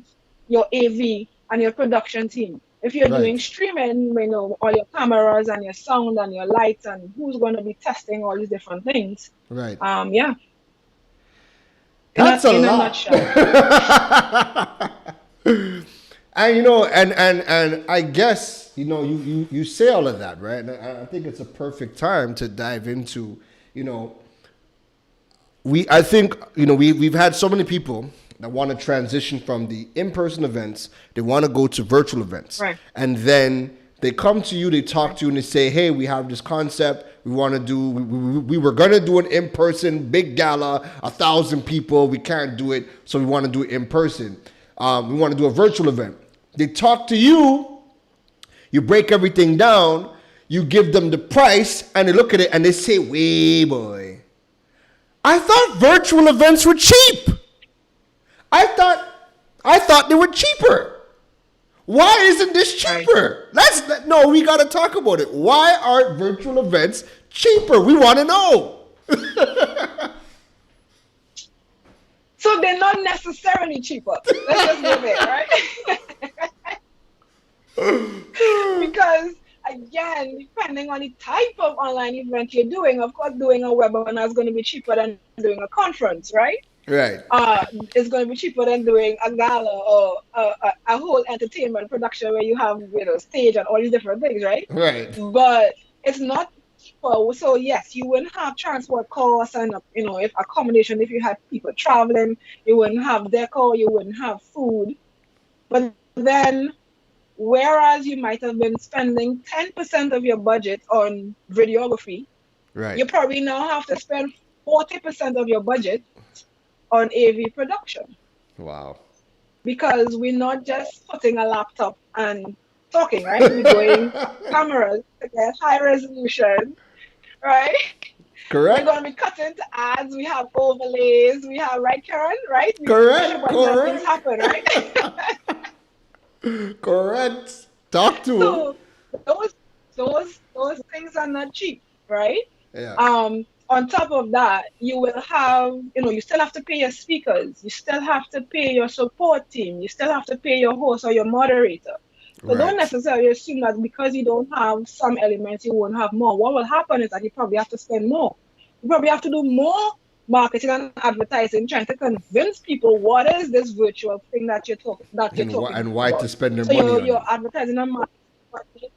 B: your AV and your production team. If you're doing
A: Right.
B: streaming, all your cameras and your sound and your lights and who's going to be testing all these different things.
A: Right.
B: Yeah, in a
A: That's a
B: in a
A: lot.
B: nutshell.
A: And and I guess you say all of that, right? And I think it's a perfect time to dive into, you know, I think we've had so many people that want to transition from the in-person events, they want to go to virtual events,
B: Right.
A: and then they come to you, they talk
B: Right.
A: to you, and they say, hey, we have this concept, we want to do, we were gonna do an in-person big gala, 1,000 people, we can't do it, so we want to do it in person. We want to do a virtual event. They talk to you, you break everything down, you give them the price, and they look at it and they say, way boy, I thought virtual events were cheap. I thought they were cheaper. Why isn't this
B: Right.
A: cheaper? No, we got to talk about it. Why aren't virtual events cheaper? We want to know.
B: So they're not necessarily cheaper. Let's just go there, right? Because again, depending on the type of online event you're doing, of course, doing a webinar is going to be cheaper than doing a conference, right?
A: Right.
B: It's going to be cheaper than doing a gala or a whole entertainment production where you have stage and all these different things, right?
A: Right.
B: But it's not cheaper. So yes, you wouldn't have transport costs and if accommodation, if you had people traveling, you wouldn't have decor, you wouldn't have food. But then, whereas you might have been spending 10% of your budget on videography, you
A: Right.
B: probably now have to spend 40% of your budget on AV production,
A: Wow.
B: because we're not just putting a laptop and talking, right? We're doing cameras to get high resolution, right? We're
A: Correct?
B: going to be cutting to ads. We have overlays. We have, right, Karen? Right? We push a
A: Correct?
B: button and things
A: Correct?
B: happen, right?
A: Correct. Talk to him.
B: So those those things are not cheap, right?
A: Yeah.
B: On top of that, you will have, you still have to pay your speakers, you still have to pay your support team, you still have to pay your host or your moderator. So don't
A: Right.
B: necessarily assume that because you don't have some elements, you won't have more. What will happen is that you probably have to spend more. You probably have to do more marketing and advertising, trying to convince people what is this virtual thing that you're talking
A: And why to
B: about.
A: spend their
B: So
A: money on
B: your
A: it?
B: advertising and marketing,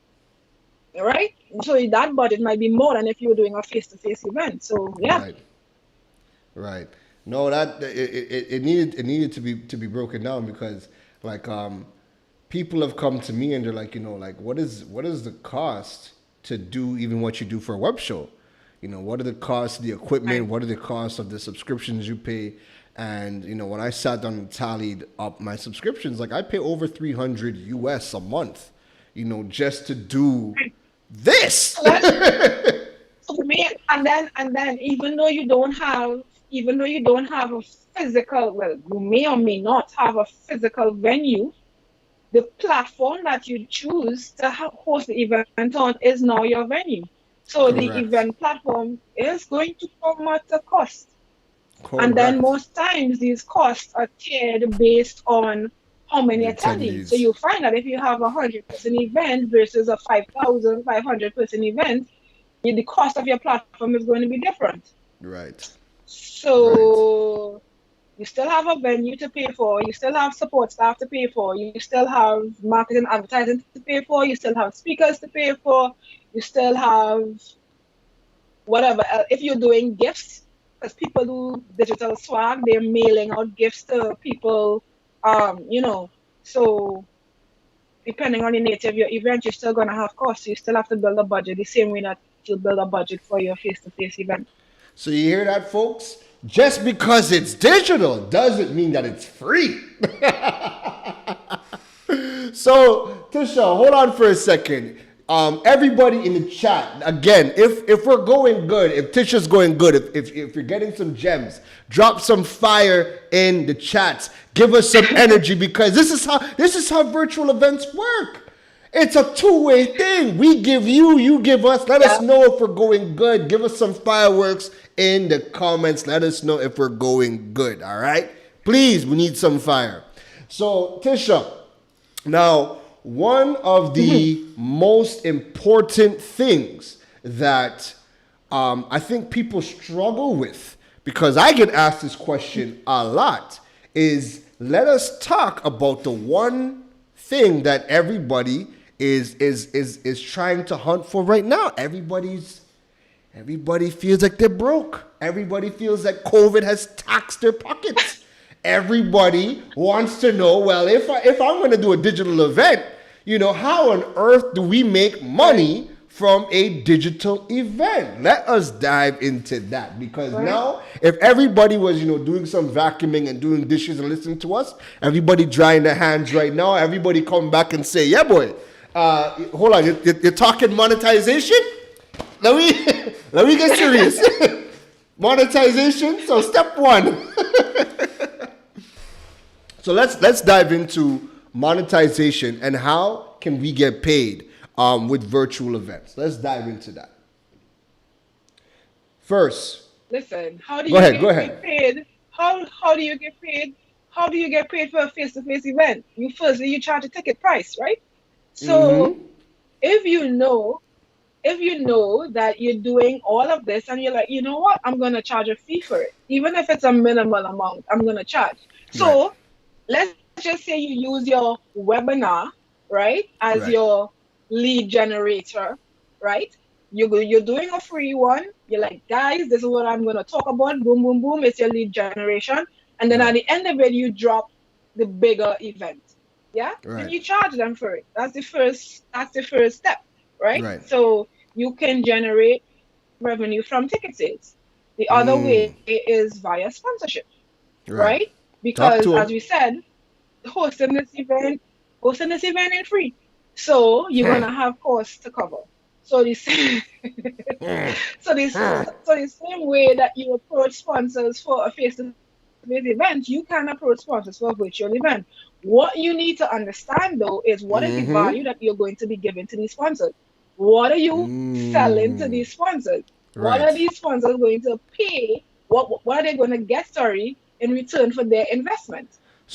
B: right? So that budget might be more than if you were doing a face-to-face event. So yeah.
A: Right. Right. No, that it needed to be broken down because like people have come to me and they're like, like what is the cost to do even what you do for a web show? What are the costs of the equipment?
B: Right.
A: What are the costs of the subscriptions you pay? And when I sat down and tallied up my subscriptions, like I pay over 300 US a month, just to do this.
B: So that's so for me. And then even though you don't have a physical, well, you may or may not have a physical venue, the platform that you choose to host the event on is now your venue. So the
A: Correct.
B: event platform is going to come at a cost. And then
A: Correct.
B: most times these costs are tiered based on how many
A: The
B: attendees. So
A: attendees.
B: you'll find that if you have a 100-person event versus a 5,500-person event, the cost of your platform is going to be different.
A: Right. Right.
B: So you still have a venue to pay for, you still have support staff to pay for, you still have marketing advertising to pay for, you still have speakers to pay for, you still have whatever. If you're doing gifts, because people do digital swag, they're mailing out gifts to people, so depending on the nature of your event, you're still going to have costs. So you still have to build a budget the same way that you build a budget for your face-to-face event.
A: So you hear that, folks? Just because it's digital doesn't mean that it's free. So, Tisha, hold on for a second. Everybody in the chat, again, if we're going good, if Tisha's going good, if you're getting some gems, drop some fire in the chats. Give us some energy because this is how virtual events work. It's a two-way thing. We give you, you give us. Let us
B: Yeah.
A: know if we're going good. Give us some fireworks in the comments. Let us know if we're going good. All right? Please, we need some fire. So, Tisha, now, one of the most important things that I think people struggle with, because I get asked this question a lot, is let us talk about the one thing that everybody is trying to hunt for right now. Everybody feels like they're broke. Everybody feels like COVID has taxed their pockets. Everybody wants to know, well, if I'm going to do a digital event, how on earth do we make money from a digital event? Let us dive into that because
B: Right.
A: now, if everybody was, doing some vacuuming and doing dishes and listening to us, everybody drying their hands right now, everybody come back and say, yeah, boy, hold on, you're talking monetization? Let me get serious. Monetization. So step one. So let's dive into monetization and how can we get paid with virtual events. Let's dive into that. First,
B: Listen, how do
A: go
B: you
A: ahead. Go
B: get
A: ahead.
B: paid? How do you get paid? How do you get paid for a face-to-face event? You charge a ticket price, right? So
A: Mm-hmm.
B: if you know that you're doing all of this and you're like, you know what, I'm gonna charge a fee for it, even if it's a minimal amount, I'm gonna charge.
A: Right.
B: So let's just say you use your webinar, right, as
A: Right.
B: your lead generator, right? You're doing a free one. You're like, guys, this is what I'm gonna talk about. Boom, boom, boom. It's your lead generation, and then at
A: Right.
B: the end of it, you drop the bigger event. Yeah, and
A: Right.
B: you charge them for it. That's the first. That's the first step, right?
A: Right.
B: So you can generate revenue from ticket sales. The other way is via sponsorship,
A: Right.
B: right?
A: Talk
B: Because
A: to
B: as
A: him.
B: we said, hosting this event ain't free. So you're gonna have costs to cover. So the So this, so the same way that you approach sponsors for a face-to-face event, you can approach sponsors for a virtual event. What you need to understand though is what is the value that you're going to be giving to these sponsors? What are you selling to these sponsors? What are
A: Right.
B: these sponsors going to pay? What are they going to get, sorry, in return for their investment?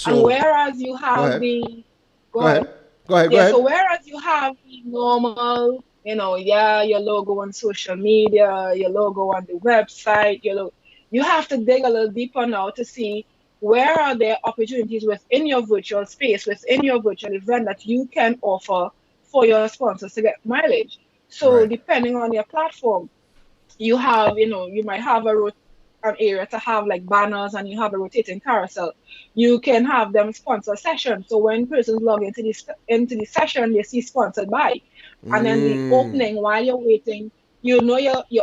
B: And
A: So
B: whereas you
A: go
B: have
A: ahead.
B: the, go
A: Go
B: ahead.
A: ahead. Go ahead. Go
B: Yeah, so
A: ahead.
B: whereas you have the normal, yeah, your logo on social media, your logo on the website, you have to dig a little deeper now to see where are there opportunities within your virtual space, within your virtual event that you can offer for your sponsors to get mileage. So
A: Right.
B: depending on your platform, you have, you might have an area to have like banners and you have a rotating carousel. You can have them sponsor sessions. So when persons log into the session, they see sponsored by. And then the
A: Mm.
B: opening while you're waiting, you're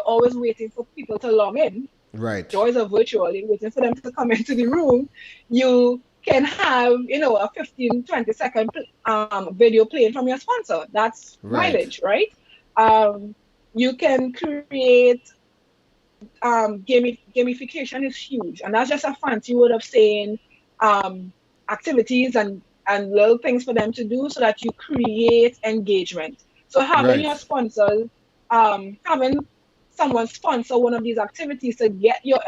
B: always waiting for people to log in.
A: Right.
B: Joys are virtual, you're waiting for them to come into the room. You can have, a 15, 20-second video playing from your sponsor. That's
A: Right.
B: mileage, right? Um, you can create gamification is huge, and that's just a fancy word of saying activities and little things for them to do so that you create engagement. So having
A: Right.
B: your sponsors, having someone sponsor one of these activities to get your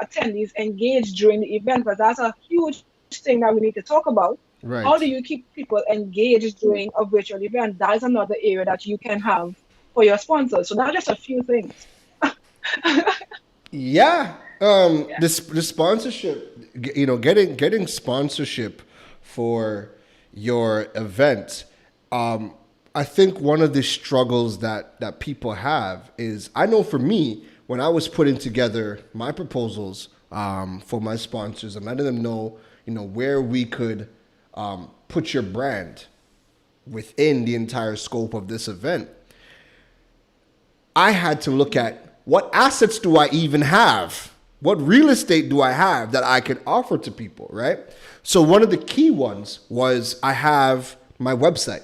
B: attendees engaged during the event, because that's a huge thing that we need to talk about. How do
A: Right.
B: you keep people engaged during a virtual event? That is another area that you can have for your sponsors. So that's just a few things.
A: Yeah.
B: Yeah.
A: The sponsorship, getting sponsorship for your event. I think one of the struggles that people have is, I know for me, when I was putting together my proposals for my sponsors and letting them know, where we could put your brand within the entire scope of this event, I had to look at what assets do I even have? What real estate do I have that I can offer to people, right? So one of the key ones was I have my website.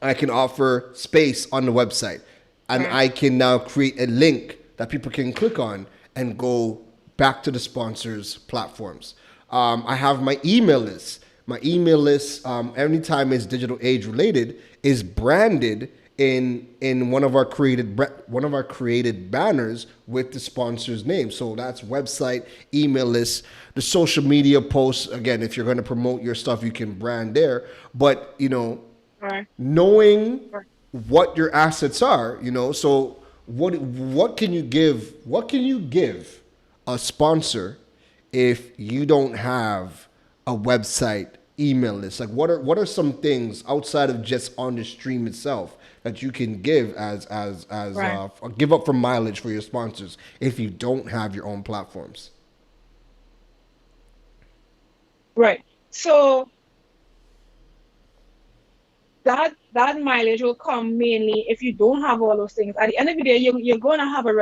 A: I can offer space on the website, and
B: Right.
A: I can now create a link that people can click on and go back to the sponsors' platforms. I have my email list. My email list, anytime it's digital age related, is branded in one of our created banners with the sponsor's name. So that's website, email list, the social media posts. Again, if you're going to promote your stuff, you can brand there. But
B: Right.
A: knowing
B: Right.
A: what your assets are, so what can you give? What can you give a sponsor if you don't have a website, email list? Like what are some things outside of just on the stream itself that you can give as
B: Right.
A: give up for mileage for your sponsors if you don't have your own platforms?
B: Right. So that mileage will come mainly if you don't have all those things. At the end of the day, you're going to have a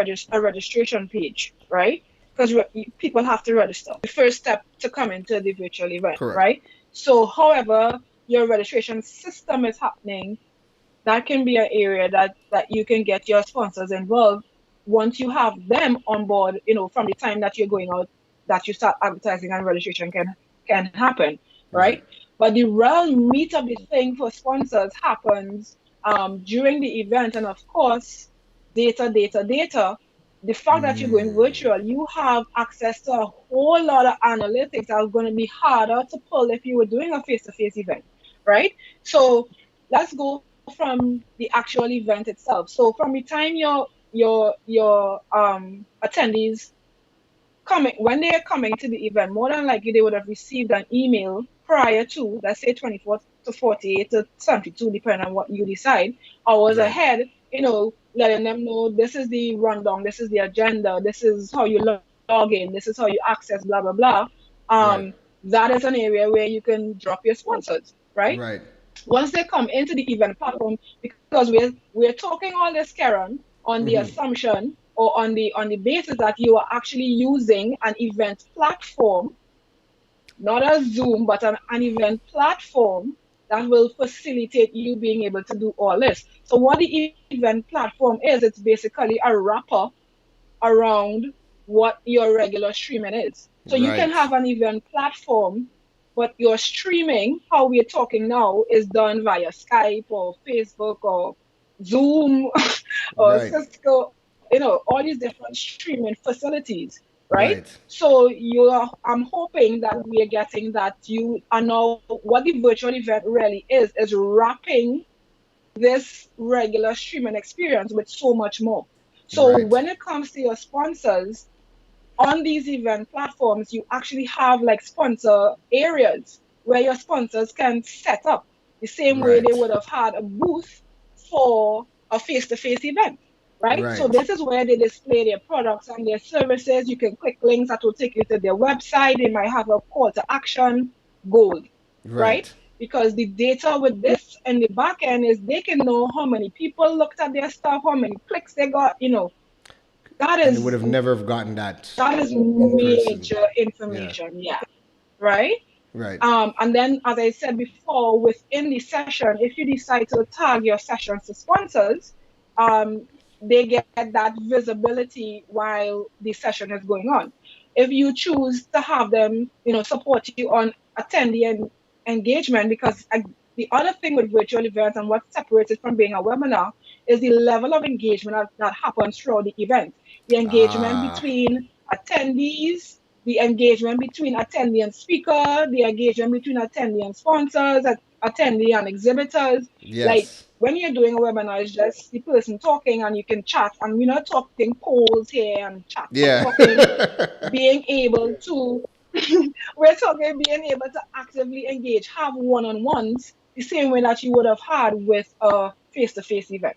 B: registration page, right? Because people have to register. The first step to come into the virtual event,
A: Correct.
B: right? So, however your registration system is happening, that can be an area that you can get your sponsors involved once you have them on board, from the time that you're going out, that you start advertising and registration can happen,
A: Right.
B: right? But the real meat of the thing for sponsors happens during the event. And of course, data. The fact that you're going virtual, you have access to a whole lot of analytics that are going to be harder to pull if you were doing a face-to-face event, right? So let's go from the actual event itself. So from the time your attendees coming, when they are coming to the event, more than likely they would have received an email prior to, let's say, 24 to 48 to 72, depending on what you decide, hours
A: Right.
B: ahead, letting them know this is the rundown, this is the agenda, this is how you log in, this is how you access, blah, blah, blah.
A: Right.
B: That is an area where you can drop your sponsors, right?
A: Right.
B: Once they come into the event platform, because we're talking all this, Karen, on the assumption or on the basis that you are actually using an event platform, not a Zoom, but an event platform that will facilitate you being able to do all this. So what the event platform is, it's basically a wrapper around what your regular streaming is. So you can
A: Right.
B: have an event platform, but your streaming, how we're talking now, is done via Skype or Facebook or Zoom or
A: Right.
B: Cisco, all these different streaming facilities, right?
A: Right.
B: So I'm hoping that we are getting that you are now, what the virtual event really is wrapping this regular streaming experience with so much more. So
A: Right.
B: when it comes to your sponsors, on these event platforms, you actually have like sponsor areas where your sponsors can set up the same way they
A: Right.
B: would have had a booth for a face-to-face event, right? So
A: Right.
B: this is where they display their products and their services. You can click links that will take you to their website. They might have a call to action, gold, right?
A: Right.
B: Because the data with this and the back end is they can know how many people looked at their stuff, how many clicks they got, that
A: And they would
B: is
A: have never have gotten that
B: that is
A: in person.
B: major
A: Yeah.
B: information, yeah, right?
A: Right.
B: And then, as I said before, within the session, if you decide to tag your sessions to sponsors, um, they get that visibility while the session is going on. If you choose to have them, support you on attendee and engagement, because the other thing with virtual events and what separates it from being a webinar is the level of engagement that happens throughout the event. The engagement
A: Ah.
B: between attendees, the engagement between attendee and speaker, the engagement between attendee and sponsors, attendee and exhibitors. Like
A: Yes.
B: when you're doing a webinar, it's just the person talking and you can chat. And we're not talking polls here and chat. We're
A: Yeah.
B: talking being able to, we're talking being able to actively engage, have one-on-ones the same way that you would have had with a face-to-face event.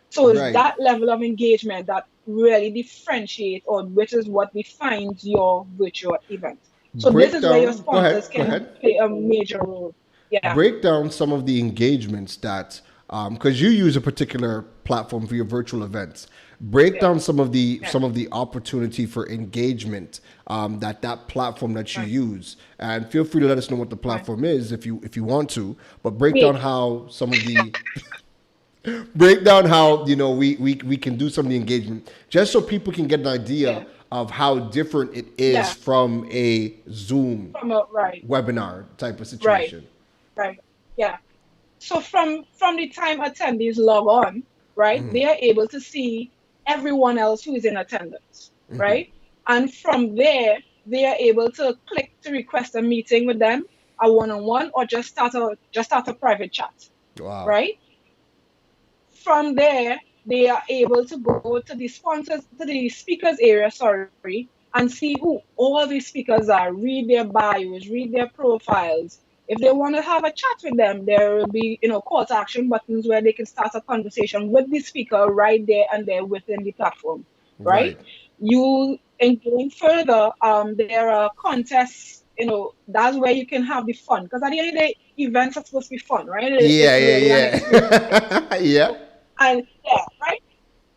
B: So it's
A: Right.
B: that level of engagement that really differentiates, or which is what defines your virtual event. So this is where your
A: Breakdown. Go
B: sponsors
A: ahead. Go
B: can
A: ahead.
B: play a major role. Yeah.
A: Break down some of the engagements that, because you use a particular platform for your virtual events. Break
B: Yeah.
A: down
B: Yeah.
A: some of the opportunity for engagement that platform that you
B: Right.
A: use, and feel free to let us know what the
B: Right.
A: platform is if you want to. But break down
B: Me.
A: how some of the break down how we can do some of the engagement just so people can get an idea
B: Yeah.
A: of how different it is
B: Yeah.
A: from a Zoom
B: Right.
A: webinar type of
B: Right.
A: situation.
B: Right. Yeah. So from the time attendees log on, right, they are able to see everyone else who is in attendance, right? And from there, they are able to click to request a meeting with them, a one-on-one, or just start a private chat,
A: Wow.
B: right? From there, they are able to go to the sponsors, to the speakers area, sorry, and see who all the speakers are, read their bios, read their profiles. If they want to have a chat with them, there will be, call to action buttons where they can start a conversation with the speaker right there and there within the platform, right?
A: Right.
B: And going further, there are contests, that's where you can have the fun. Because at the end of the day, events are supposed to be fun, right?
A: Yeah,
B: It's really an
A: yeah,
B: experience.
A: yeah. Yeah.
B: And yeah, right?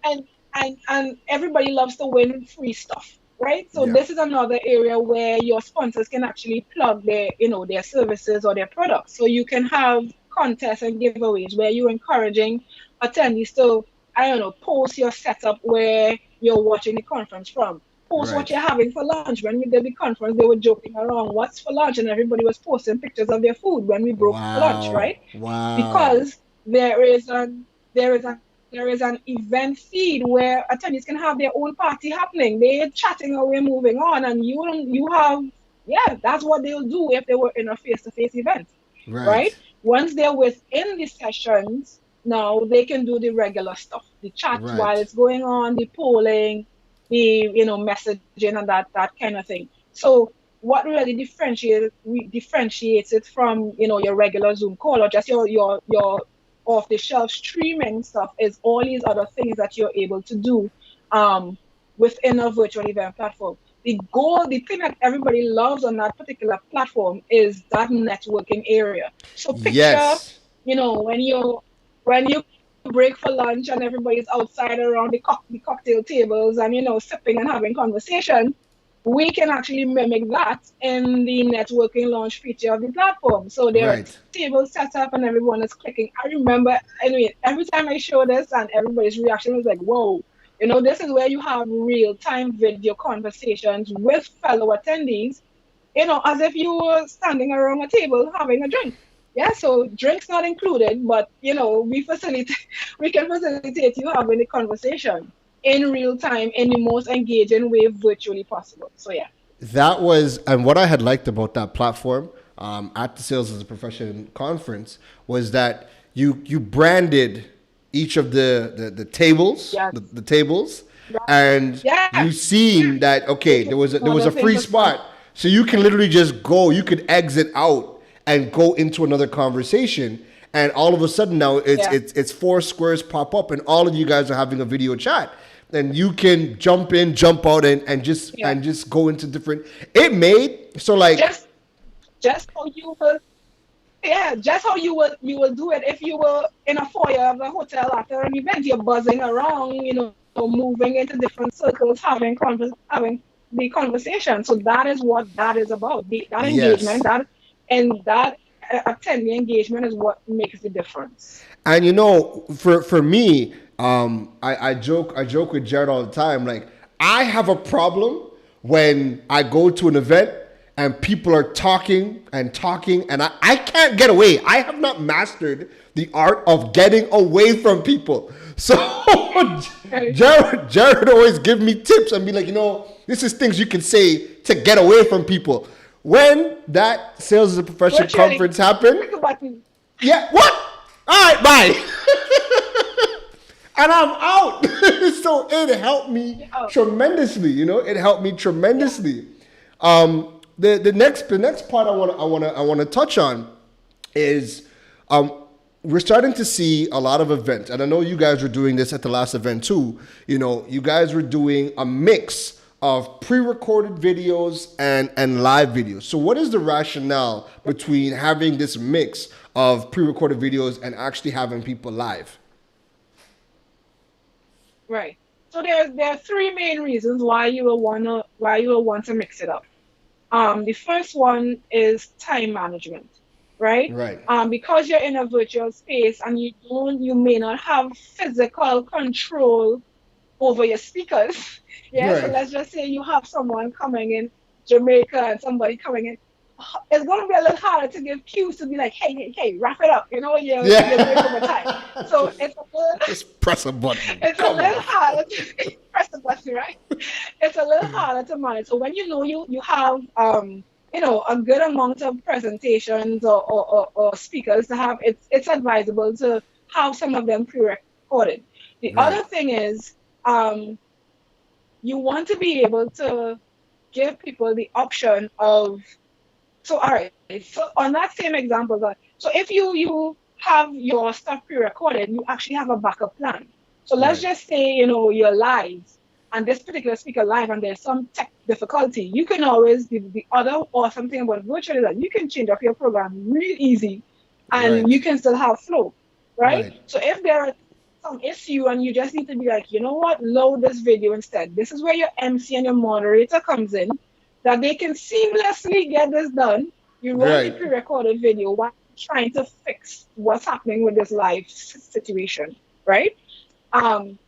B: And and everybody loves to win free stuff, right? So
A: Yeah.
B: this is another area where your sponsors can actually plug their services or their products. So you can have contests and giveaways where you're encouraging attendees to, I don't know, post your setup where you're watching the conference from. Post what
A: Right.
B: you're having for lunch. When we did the conference, they were joking around, what's for lunch? And everybody was posting pictures of their food when we broke for lunch,
A: Wow.
B: right?
A: Wow.
B: Because there is an there is an there is an event feed where attendees can have their own party happening. They're chatting away, moving on, and you have, yeah, that's what they'll do if they were in a face-to-face event, right?
A: Right.
B: Once they're within the sessions, now they can do the regular stuff, the chat while
A: Right.
B: it's going on, the polling, the messaging and that kind of thing. So what really differentiates it from your regular Zoom call or just your off the shelf streaming stuff is all these other things that you're able to do um, within a virtual event platform. The thing that everybody loves on that particular platform is that networking area. So picture,
A: Yes.
B: when you break for lunch and everybody's outside around the cocktail tables and sipping and having conversation. we can actually mimic that in the networking launch feature of the platform. So there are
A: Right.
B: tables set up and everyone is clicking. I remember, anyway, every time I show this and everybody's reaction was like, whoa, this is where you have real time video conversations with fellow attendees, as if you were standing around a table having a drink. Yeah, so drinks not included, but we can facilitate you having a conversation in real time in the most engaging way virtually possible. So yeah.
A: That was, and what I had liked about that platform at the Sales as a Profession conference was that you branded each of the tables,
B: Yes.
A: the tables,
B: Right.
A: and you
B: Yes.
A: seen that okay,
B: Which
A: there
B: is
A: was there was
B: another
A: a free
B: famous one.
A: spot, so you can literally just go, you could exit out and go into another conversation, and all of a sudden now
B: Yeah.
A: it's four squares pop up, and all of you guys are having a video chat. And you can jump in, jump out,
B: Yeah.
A: and just go into different. It made so like
B: Just just how you will Yeah, just how you will do it if you were in a foyer of the hotel after an event. You're buzzing around, moving into different circles, having the conversation. So that is what that is about. That engagement,
A: yes.
B: that attendee engagement is what makes the difference.
A: And for me, I joke with Jared all the time. Like I have a problem when I go to an event and people are talking and talking, and I can't get away. I have not mastered the art of getting away from people. So Jared always give me tips and be like, this is things you can say to get away from people. When that Sales as a Profession
B: Virtually,
A: conference happened,
B: click a button.
A: yeah, what? All right, bye. And I'm out. So it helped me
B: Oh,
A: tremendously. It helped me tremendously. The next part I want to touch on is we're starting to see a lot of events, and I know you guys were doing this at the last event too. You guys were doing a mix of pre-recorded videos and live videos. So what is the rationale between having this mix of pre-recorded videos and actually having people live?
B: right. So there are three main reasons why you will want to mix it up. The first one is time management, right?
A: Right.
B: Because you're in a virtual space and you may not have physical control over your speakers. Yeah, so
A: Right.
B: let's just say you have someone coming in Jamaica and somebody coming in. It's going to be a little harder to give cues to be like, hey, hey, hey, wrap it up. You're doing overtime.
A: Yeah.
B: So it's a little,
A: Just press a button.
B: it's a
A: Come
B: little
A: on.
B: harder to press the button, right? It's a little harder to manage. So when you have a good amount of presentations or speakers to have, it's advisable to have some of them pre-recorded. The
A: Right.
B: other thing is you want to be able to give people the option of, so all right, so on that same example, so if you have your stuff pre-recorded, you actually have a backup plan. So let's
A: Right.
B: just say you're live and this particular speaker live and there's some tech difficulty. You can always, the other awesome thing about virtual is that you can change up your program really easy and
A: Right.
B: you can still have flow, right?
A: Right.
B: So if there are some issue and you just need to be like, you know what, load this video instead. This is where your MC and your moderator comes in, that they can seamlessly get this done. You run the
A: Right.
B: pre-recorded video while trying to fix what's happening with this live situation, right? Um,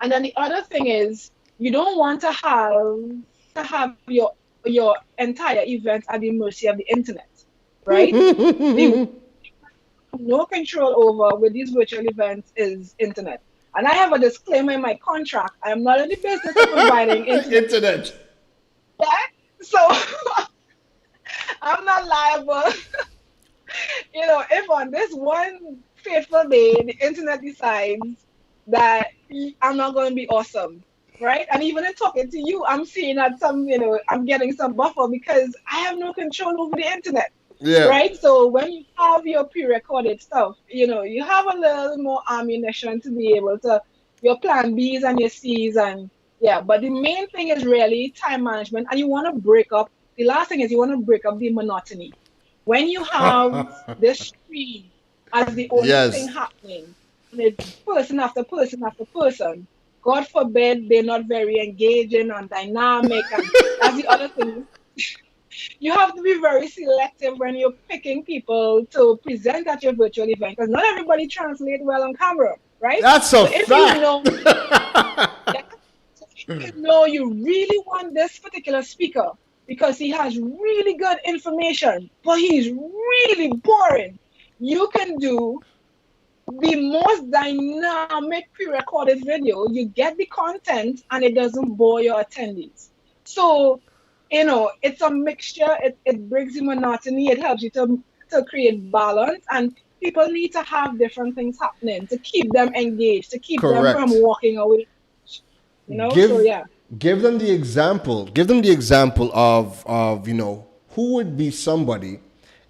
B: and then the other thing is you don't want to have your entire event at the mercy of the internet, right? The no control over with these virtual events is internet. And I have a disclaimer in my contract. I am not in the business of providing internet.
A: Internet.
B: Yeah? So I'm not liable. If on this one fateful day the internet decides that I'm not going to be awesome, right? And even in talking to you, I'm seeing that I'm getting some buffer because I have no control over the internet.
A: Yeah.
B: Right? So when you have your pre-recorded stuff, you have a little more ammunition to be able to your plan Bs and your Cs and yeah. But the main thing is really time management, and you want to break up. The last thing is you want to break up the monotony. When you have this screen as the only thing
A: Yes.
B: happening, and it's person after person after person God forbid they're not very engaging and dynamic, and that's the other thing. You have to be very selective when you're picking people to present at your virtual event because not everybody translates well on camera, right?
A: That's
B: So
A: a
B: if you
A: fact.
B: know, yeah, so if you know you really want this particular speaker because he has really good information, but he's really boring, you can do the most dynamic pre-recorded video. You get the content and it doesn't bore your attendees. So, it's a mixture. It brings you monotony. It helps you to create balance. And people need to have different things happening to keep them engaged, to keep them from
A: Correct.
B: walking away. So
A: Give
B: yeah.
A: give them the example. Give them the example of who would be somebody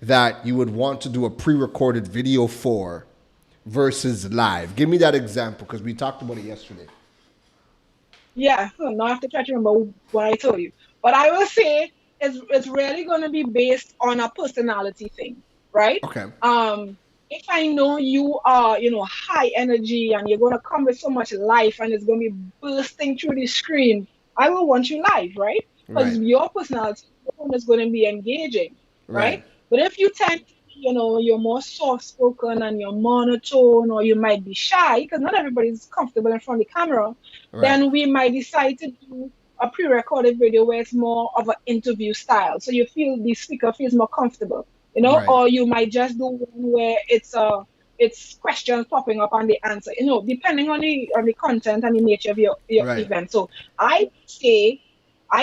A: that you would want to do a pre-recorded video for versus live. Give me that example because we talked about it yesterday.
B: Yeah, now I have to try to remember what I told you. But I will say it's really going to be based on a personality thing, right?
A: Okay.
B: If I know you are, high energy and you're going to come with so much life and it's going to be bursting through the screen, I will want you live, right? Because
A: Right.
B: your personality is going to be engaging,
A: Right.
B: right? But if you tend to, you're more soft spoken and you're monotone or you might be shy because not everybody's comfortable in front of the camera,
A: Right.
B: then we might decide to do a pre-recorded video where it's more of an interview style. So you feel the speaker feels more comfortable,
A: Right.
B: or you might just do one where it's questions popping up and the answer, depending on the content and the nature of your
A: Right.
B: event. So I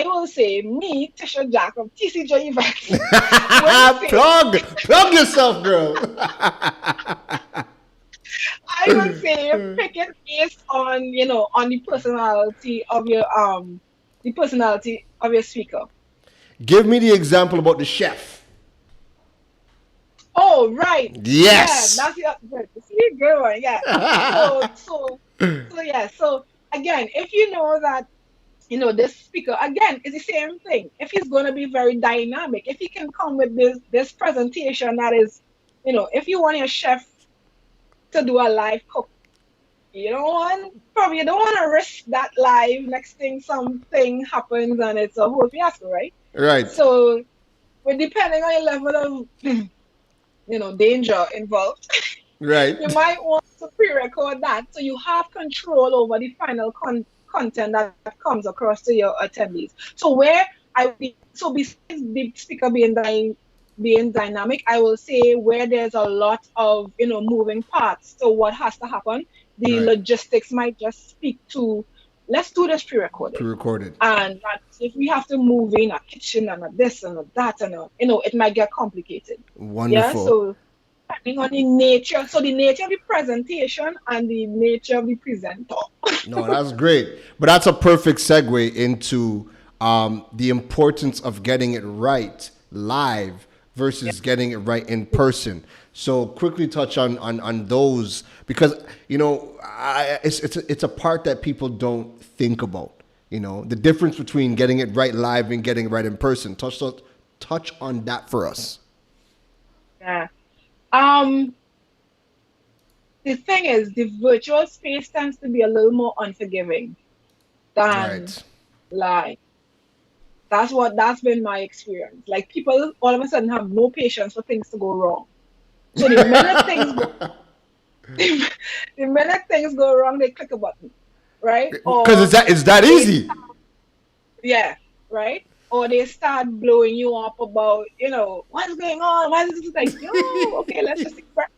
B: will say me, Tisha Jack of TCJ Events, will say
A: Plug yourself, girl.
B: I would say pick it based on on the personality of your speaker.
A: Give me the example about the chef.
B: Oh, right.
A: Yes.
B: Yeah, that's the other. See, good one. Yeah. So yeah. So again, if you know that this speaker again is the same thing. If he's going to be very dynamic, if he can come with this presentation that is, if you want your chef to do a live cook, you probably don't want to risk that live. Next thing something happens and it's a whole fiasco, right?
A: Right.
B: So, but depending on your level of danger involved,
A: Right.
B: you might want to pre-record that so you have control over the final content that comes across to your attendees. So besides the speaker being dynamic, I will say where there's a lot of moving parts. So what has to happen? The
A: Right.
B: logistics might just speak to let's do this pre-recorded.
A: Pre-recorded.
B: And that if we have to move in a kitchen and a this and a that and it might get complicated.
A: Wonderful.
B: Yeah. So depending on the nature of the presentation and the nature of the presenter.
A: No, that's great. But that's a perfect segue into the importance of getting it right live versus getting it right in person. So quickly touch on those because it's a part that people don't think about. The difference between getting it right live and getting it right in person. Touch on that for us.
B: Yeah. The thing is, the virtual space tends to be a little more unforgiving than
A: Right.
B: live. That's been my experience. Like people all of a sudden have no patience for things to go wrong. So the minute things go wrong, they click a button, right?
A: Because it's that easy.
B: Yeah, right? Or they start blowing you up about, what's going on? Why is this like, okay, let's just express.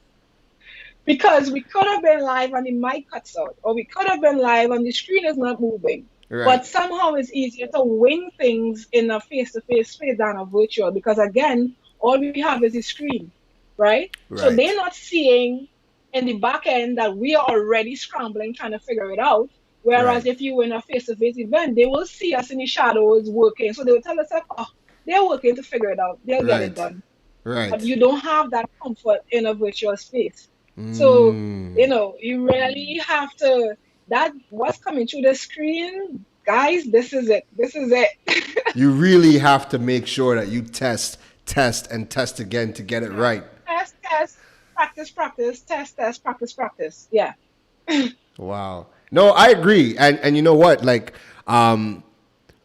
B: Because we could have been live and the mic cuts out, or we could have been live and the screen is not moving.
A: Right.
B: But somehow it's easier to wing things in a face-to-face space than a virtual because, again, all we have is the screen, right? So they're not seeing in the back end that we are already scrambling trying to figure it out. Whereas if you were in a face-to-face event, they will see us in the shadows working. So they will tell us, they're working to figure it out. They'll get it done.
A: Right.
B: But you don't have that comfort in a virtual space. So, you really have to, what's coming through the screen, guys, this is it. This is it.
A: You really have to make sure that you test, and test again to get it right.
B: Test, practice, test, practice. Yeah.
A: Wow. No, I agree, and you know what? Like,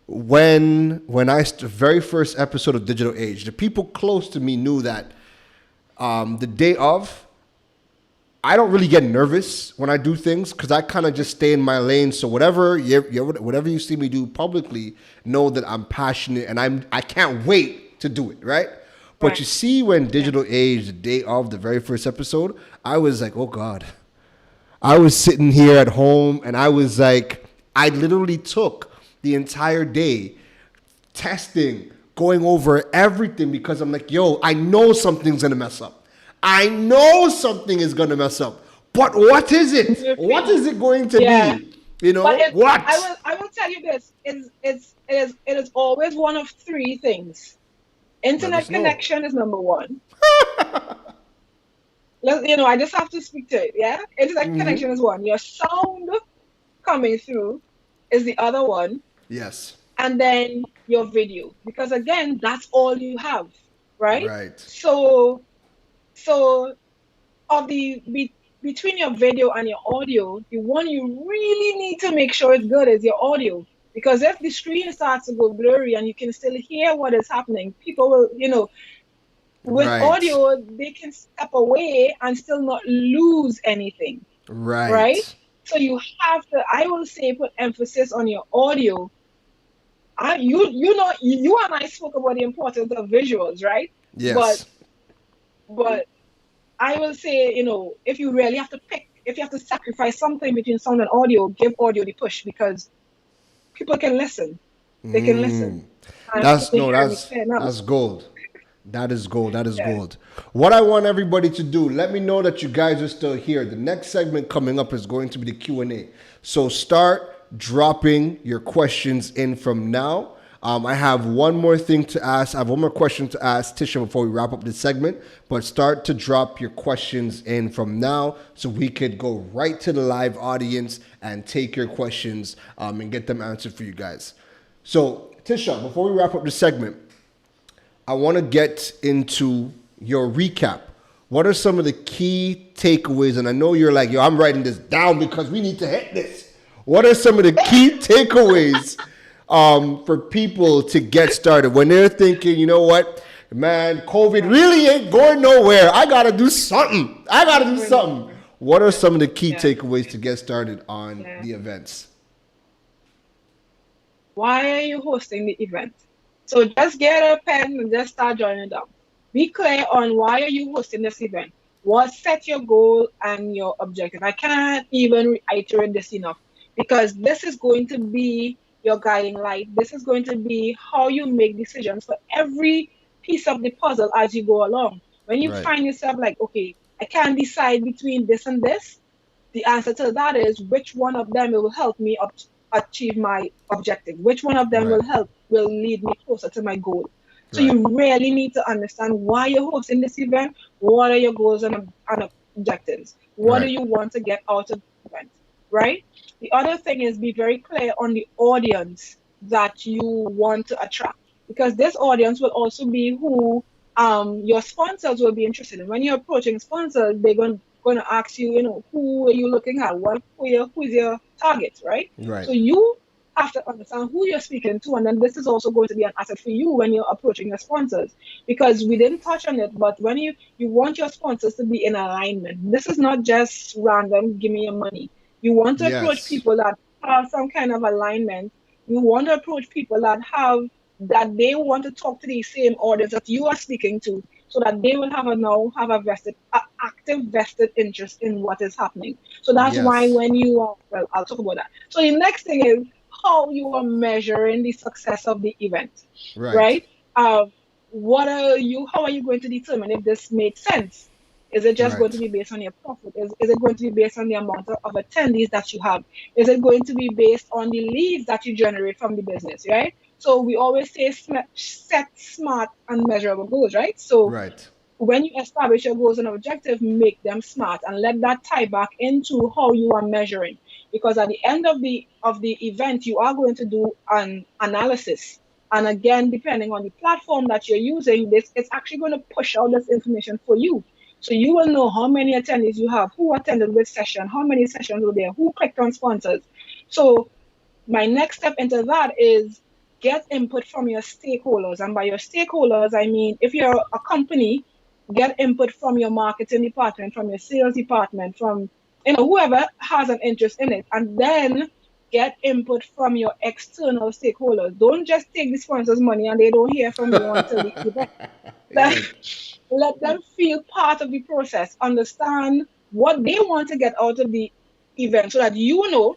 A: when very first episode of Digital Age, the people close to me knew that the day of, I don't really get nervous when I do things because I kind of just stay in my lane. So whatever whatever you see me do publicly, know that I'm passionate and I can't wait to do it, right? But you
B: Right.
A: see, when Digital Age, the day of the very first episode, I was like, oh God. I was sitting here at home and I was like, I literally took the entire day testing, going over everything because I'm like, yo, I know something's gonna mess up. I know something is gonna mess up. But what is it? What is it going to
B: Yeah.
A: be? You
B: But
A: know? What?
B: I will tell you this. It is always one of three things.
A: Let
B: Internet
A: us know.
B: connection is number one. I just have to speak to it. Yeah, internet connection is one. Your sound coming through is the other one,
A: Yes.
B: and then your video, because again, that's all you have, right?
A: Right.
B: So of between your video and your audio, the one you really need to make sure it's good is your audio. Because if the screen starts to go blurry and you can still hear what is happening, people will, with
A: Right.
B: audio, they can step away and still not lose anything, right?
A: Right.
B: So you have to, I will say, put emphasis on your audio. You and I spoke about the importance of visuals, right? But
A: Yes.
B: but I will say, if you really have to pick, if you have to sacrifice something between sound and audio, give audio the push because people can listen. They can listen and
A: That's
B: they
A: no,
B: hear me clear now.
A: that's gold. That is gold. That is
B: Yeah.
A: gold. What I want everybody to do, let me know that you guys are still here. The next segment coming up is going to be the Q&A. So start dropping your questions in from now. I have one more thing to ask. I have one more question to ask Tisha before we wrap up this segment. But start to drop your questions in from now so we could go right to the live audience and take your questions and get them answered for you guys. So Tisha, before we wrap up this segment, I want to get into your recap. What are some of the key takeaways? And I know you're like, yo, I'm writing this down because we need to hit this. What are some of the key takeaways for people to get started when they're thinking, you know what, man, COVID really ain't going nowhere. I got to do something. I got to do something. What are some of the key
B: Yeah.
A: takeaways to get started on
B: Yeah.
A: the events?
B: Why are you hosting the event? So just get a pen and just start joining them. Be clear on why are you hosting this event. What set your goal and your objective. I can't even reiterate this enough because this is going to be your guiding light. This is going to be how you make decisions for every piece of the puzzle as you go along. When you
A: Right.
B: find yourself like, okay, I can't decide between this and this, the answer to that is which one of them will help me achieve my objective, which one of them
A: Right.
B: will lead me closer to my goal. So
A: Right.
B: you really need to understand why you're hosting this event. What are your goals and objectives? What do
A: Right.
B: you want to get out of the event, right? The other thing is be very clear on the audience that you want to attract, because this audience will also be who your sponsors will be interested in. When you're approaching sponsors, they're going to ask you, who are you looking at? Who's your target, right?
A: Right.
B: So you have to understand who you're speaking to, and then this is also going to be an asset for you when you're approaching your sponsors, because we didn't touch on it, but when you want your sponsors to be in alignment. This is not just random, give me your money. You want to approach
A: Yes.
B: people that have some kind of alignment. You want to approach people that they want to talk to the same audience that you are speaking to, so that they will have a active vested interest in what is happening. So that's why
A: Yes.
B: when you are, well, I'll talk about that. So the next thing is how you are measuring the success of the event,
A: Right.
B: right? How are you going to determine if this made sense? Is it just going to
A: Right.
B: be based on your profit? Is it going to be based on the amount of attendees that you have? Is it going to be based on the leads that you generate from the business, right? So we always say set smart and measurable goals, right? So
A: Right.
B: when you establish your goals and objectives, make them smart and let that tie back into how you are measuring. Because at the end of the event, you are going to do an analysis. And again, depending on the platform that you're using, it's actually going to push out this information for you. So you will know how many attendees you have, who attended which session, how many sessions were there, who clicked on sponsors. So my next step into that is get input from your stakeholders. And by your stakeholders, I mean, if you're a company, get input from your marketing department, from your sales department, from whoever has an interest in it. And then get input from your external stakeholders. Don't just take the sponsors' money and they don't hear from you until the event. Let them feel part of the process, understand what they want to get out of the event so that you know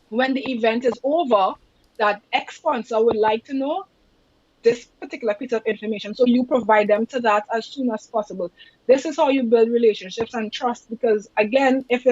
B: when the event is over that X sponsor would like to know this particular piece of information. So you provide them to that as soon as possible. This is how you build relationships and trust, because again, if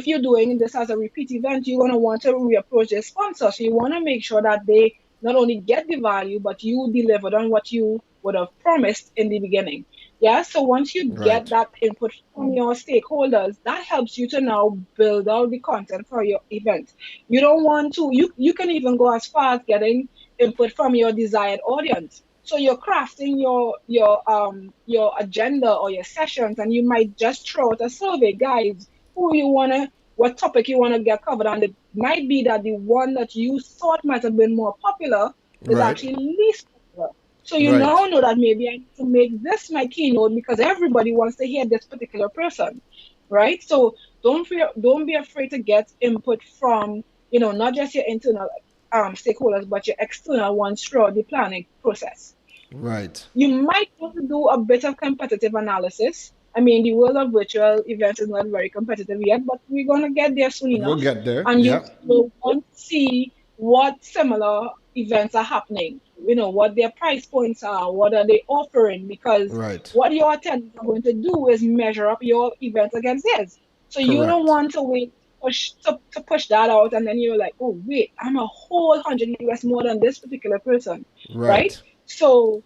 B: you're doing this as a repeat event, you're going to want to reapproach their sponsor. So you want to make sure that they not only get the value, but you delivered on what you would have promised in the beginning. Yeah, so once you get that input from your stakeholders, that helps you to now build out the content for your event. You don't want to, you can even go as far as getting input from your desired audience. So you're crafting your agenda or your sessions, and you might just throw out a survey, guys, what topic you want to get covered, and it might be that the one that you thought might have been more popular is actually least popular. So you now know that maybe I need to make this my keynote because everybody wants to hear this particular person, right? So don't be afraid to get input from, not just your internal stakeholders, but your external ones throughout the planning process.
A: Right.
B: You might want to do a bit of competitive analysis. I mean, the world of virtual events is not very competitive yet, but we're going to get there soon enough.
A: We'll get there.
B: And you will want to see what similar events are happening, what their price points are, what are they offering, because what your attendees are going to do is measure up your event against theirs. So you don't want to wait to push that out, and then you're like, oh wait, I'm a whole $100 more than this particular person, right? So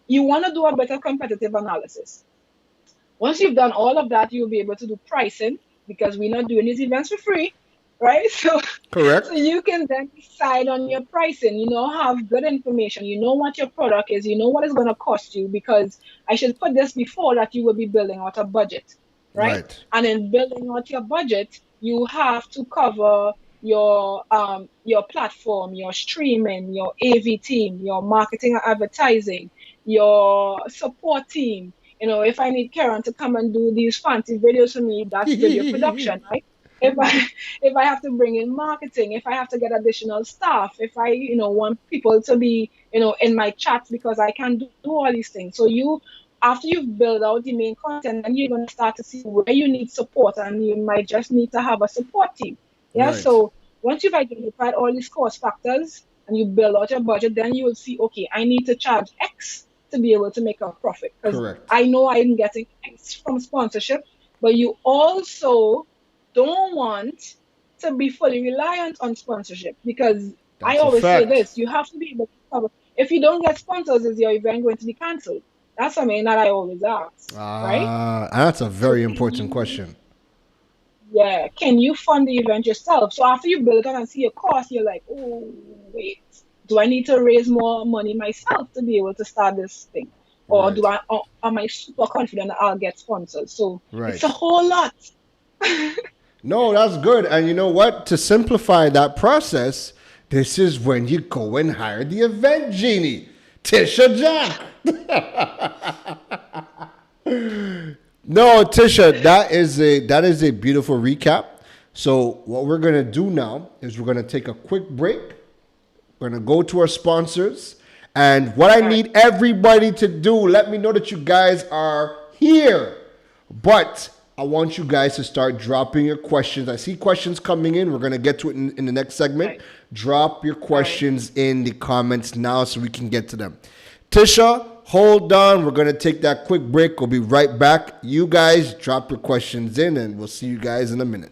B: you want to do a better competitive analysis. Once you've done all of that, you'll be able to do pricing, because we're not doing these events for free, right? So so you can then decide on your pricing, have good information, what your product is, what it's going to cost you, because I should put this before that you will be building out a budget, right? And in building out your budget, you have to cover your platform, your streaming, your AV team, your marketing and advertising, your support team. If I need Karen to come and do these fancy videos for me, that's video production, right? If I have to bring in marketing, if I have to get additional staff, if I want people to be in my chats, because I can do all these things. So after you've built out the main content, then you're going to start to see where you need support, and you might just need to have a support team. So once you've identified all these cost factors and you build out your budget, then you will see, okay, I need to charge X to be able to make a profit, because I know I'm getting X from sponsorship. But you also don't want to be fully reliant on sponsorship, because I always say this, you have to be able to cover. If you don't get sponsors, is your event going to be cancelled? That's something that I always ask, right?
A: That's a very important question.
B: Yeah, can you fund the event yourself? So after you build it and see your cost, you're like, oh, wait, do I need to raise more money myself to be able to start this thing? Or am I super confident that I'll get sponsors? So it's a whole lot.
A: No, that's good. And you know what? To simplify that process, this is when you go and hire the Event Genie, Tisha Jack. No, Tisha, that is a beautiful recap. So what we're going to do now is we're going to take a quick break. We're going to go to our sponsors. And what I need everybody to do, let me know that you guys are here. But I want you guys to start dropping your questions. I see questions coming in. We're going to get to it in the next segment. Drop your questions in the comments now so we can get to them. Tisha, hold on. We're going to take that quick break. We'll be right back. You guys drop your questions in, and we'll see you guys in a minute.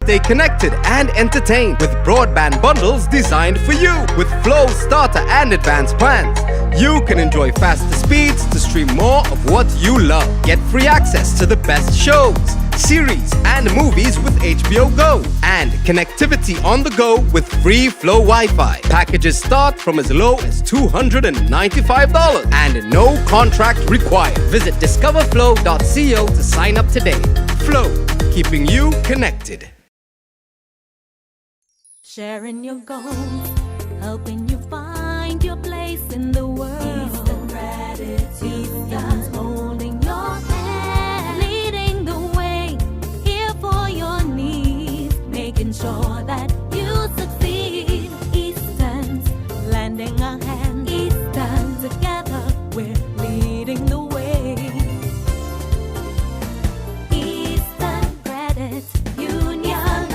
C: Stay connected and entertained with broadband bundles designed for you. With Flow, Starter and Advanced plans, you can enjoy faster speeds to stream more of what you love. Get free access to the best shows, series and movies with HBO Go, and connectivity on the go with free Flow Wi-Fi. Packages start from as low as $295 and no contract required. Visit discoverflow.co to sign up today. Flow, keeping you connected.
D: Sharing your goals, helping you find your place in the world. Eastern gratitude, holding your hand, leading the way, here for your needs, making sure that you succeed. Eastern's lending a hand, Eastern together, we're leading the way. Eastern Credit Union,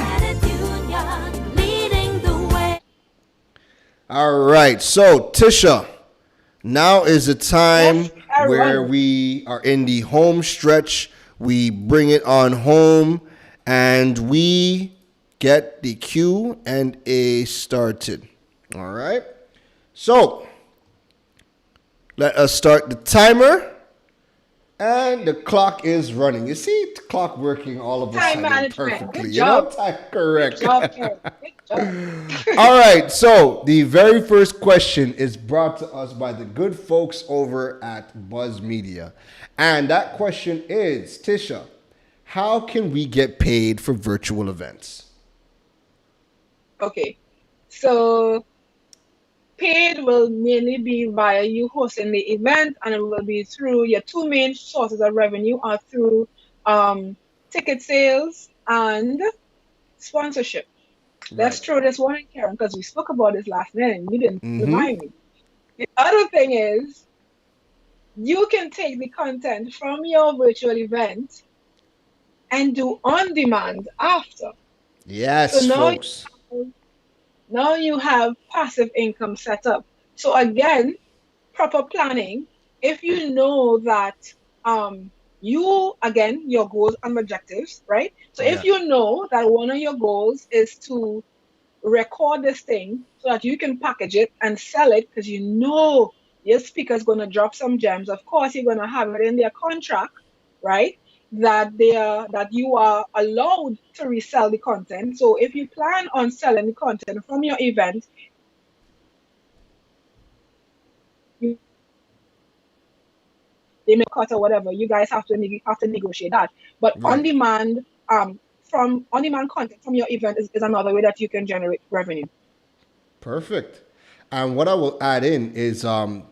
D: leading the way.
A: All right, so Tisha, now is the time
B: Yes, everyone.
A: where we are in the home stretch. We bring it on home and we get the Q&A started. All right, so let us start the timer. And the clock is running. You see the clock working all of a
B: Time
A: sudden
B: management.
A: perfectly.
B: Good
A: You know,
B: job.
A: time correct.
B: Good job, Karen. Good job.
A: All right, so the very first question is brought to us by the good folks over at Buzz Media. And that question is, Tisha, how can we get paid for virtual events?
B: Okay. So paid will mainly be via you hosting the event, and it will be through your two main sources of revenue are through ticket sales and sponsorship. Let's
A: Right.
B: throw this one in, Karen, because we spoke about this last night and you didn't remind me. The other thing is you can take the content from your virtual event and do on demand after. So
A: Yes, folks.
B: now you have passive income set up. So again, proper planning. If you know that you again your goals and objectives, right? So if
A: Yeah.
B: you know that one of your goals is to record this thing so that you can package it and sell it because you know your speaker is going to drop some gems. Of course, you're going to have it in their contract, right? That you are allowed to resell the content. So if you plan on selling the content from your event, you they may cut or whatever. You guys have to negotiate that. But on
A: Right.
B: demand, from on demand content from your event is another way that you can generate revenue.
A: Perfect. And what I will add in is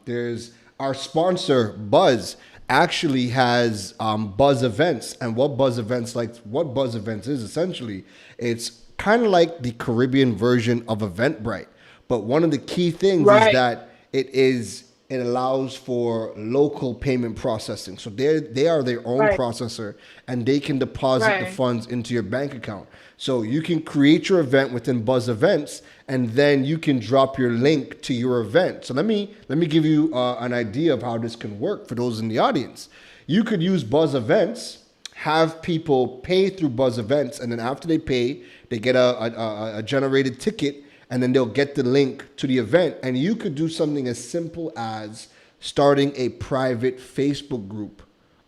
A: there's our sponsor Buzz actually has Buzz Events, and what Buzz Events is essentially, it's kind of like the Caribbean version of Eventbrite. But one of the key things is
B: Right,
A: that it allows for local payment processing. So they are their own
B: right,
A: processor and they can deposit the
B: right.
A: funds into your bank account. So you can create your event within Buzz Events and then you can drop your link to your event. So let me give you an idea of how this can work for those in the audience. You could use Buzz Events, have people pay through Buzz Events, and then after they pay, they get a generated ticket, and then they'll get the link to the event. And you could do something as simple as starting a private Facebook group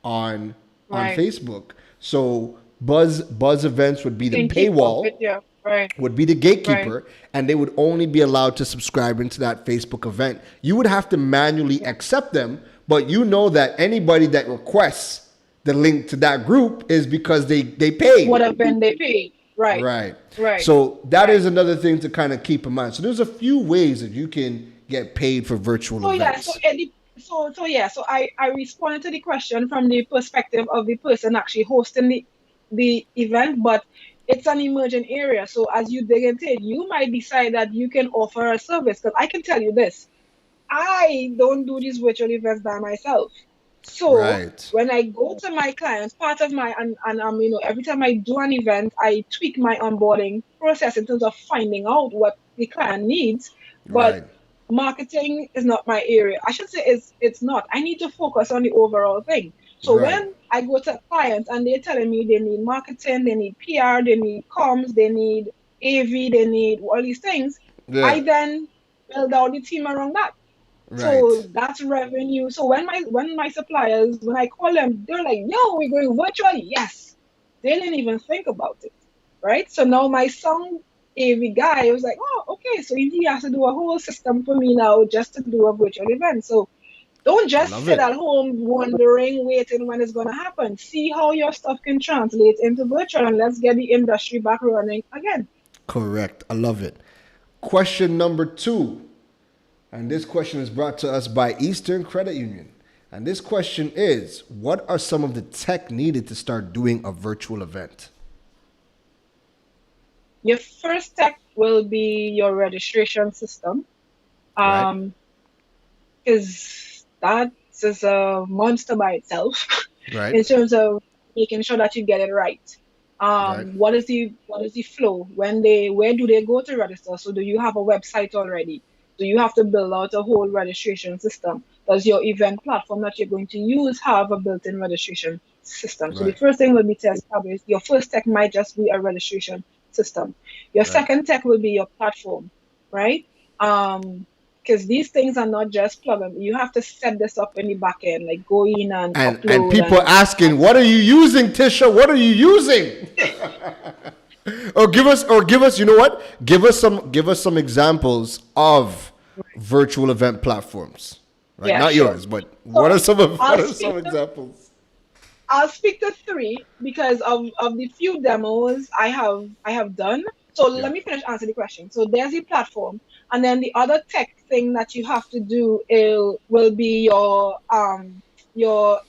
A: on
B: Right.
A: Facebook. So Buzz Events would be the
B: Can keep up with
A: paywall,
B: you. Right,
A: would be the
B: right.
A: gatekeeper, and they would only be allowed to subscribe into that Facebook event. You would have to manually accept them, but you know that anybody that requests the link to that group is because they
B: Would
A: paid.
B: have been they paid. Right,
A: Right.
B: right,
A: So that
B: right.
A: is another thing to kind of keep in mind. So there's a few ways that you can get paid for virtual
B: So yeah, so
A: events.
B: Eddie, so yeah, so I responded to the question from the perspective of the person actually hosting the event, but it's an emerging area. So as you dig into it, you might decide that you can offer a service. Because I can tell you this, I don't do these virtual events by myself. So
A: Right.
B: when I go to my clients, part of my and every time I do an event, I tweak my onboarding process in terms of finding out what the client needs. But
A: Right.
B: marketing is not my area. I should say it's not. I need to focus on the overall thing. So
A: Right.
B: when I go to clients and they're telling me they need marketing, they need PR, they need comms, they need AV, they need all these things,
A: Yeah.
B: I then build out the team around that. So
A: Right.
B: that's revenue. So when my suppliers, when I call them, they're like, "Yo, we're going virtual." Yes. They didn't even think about it, right? So now my song AV guy was like, oh, okay, so he has to do a whole system for me now just to do a virtual event. So don't
A: I
B: just
A: love
B: sit
A: it.
B: at home wondering, waiting when it's going to happen. See how your stuff can translate into virtual, and let's get the industry back running again.
A: Correct. I love it. Question number 2. And this question is brought to us by Eastern Credit Union. And this question is, what are some of the tech needed to start doing a virtual event?
B: Your first tech will be your registration system.
A: Right?
B: Because that is a monster by itself
A: Right?
B: in terms of making sure that you get it right.
A: Right?
B: What is the flow where do they go to register? So do you have a website already? Do you have to build out a whole registration system? Does your event platform that you're going to use have a built-in registration system? So the
A: Right?
B: first thing will be to establish your first tech might just be a registration system. Your
A: Right?
B: second tech will be your platform, right? Because these things are not just plug and you have to set this up in the back end, like go in and
A: And
B: upload
A: people asking, what are you using, Tisha? What are you using? Or give us, you know what? Give us some examples of virtual event platforms. Right?
B: yeah,
A: Not
B: sure.
A: yours, but what
B: So
A: are some of what
B: I'll
A: are some
B: speak to
A: examples?
B: I'll speak to three because of the few demos I have done. So
A: Yeah.
B: let me finish answering the question. So there's the platform, and then the other tech thing that you have to do will be your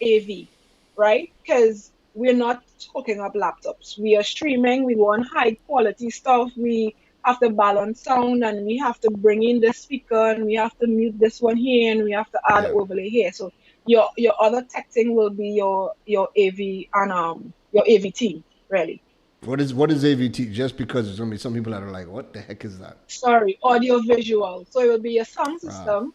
B: AV, right? Because we're not hooking up laptops. We are streaming. We want high quality stuff. We have to balance sound, and we have to bring in the speaker, and we have to mute this one here, and we have to add
A: Yeah.
B: overlay here. So your other tech thing will be your AV and your AV team, really.
A: What is AVT? Just because there's gonna be some people that are like, what the heck is that?
B: Sorry, audio visual. So it will be a sound
A: Ah,
B: system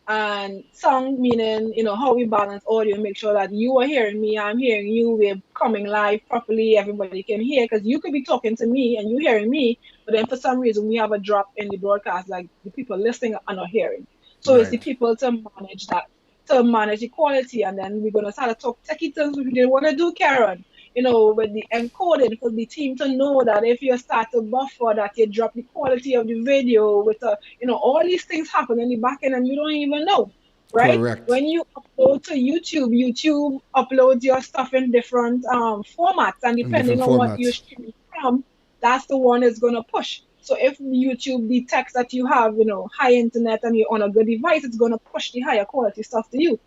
B: and sound meaning how we balance audio, make sure that you are hearing me, I'm hearing you, we're coming live properly, everybody can hear. Because you could be talking to me and you hearing me, but then for some reason we have a drop in the broadcast, like the people listening are not hearing. So it's the
A: right.
B: people to manage that, to manage the quality, and then we're gonna start to talk techie things we didn't want to do, Karen. With the encoding for the team to know that if you start to buffer, that you drop the quality of the video with all these things happen in the back end and you don't even know, right?
A: Correct.
B: When you upload to YouTube, YouTube uploads your stuff in different formats, and
A: In different
B: depending on what you're
A: formats.
B: streaming from, that's the one it's gonna push. So if YouTube detects that you have, high internet and you're on a good device, it's gonna push the higher quality stuff to you.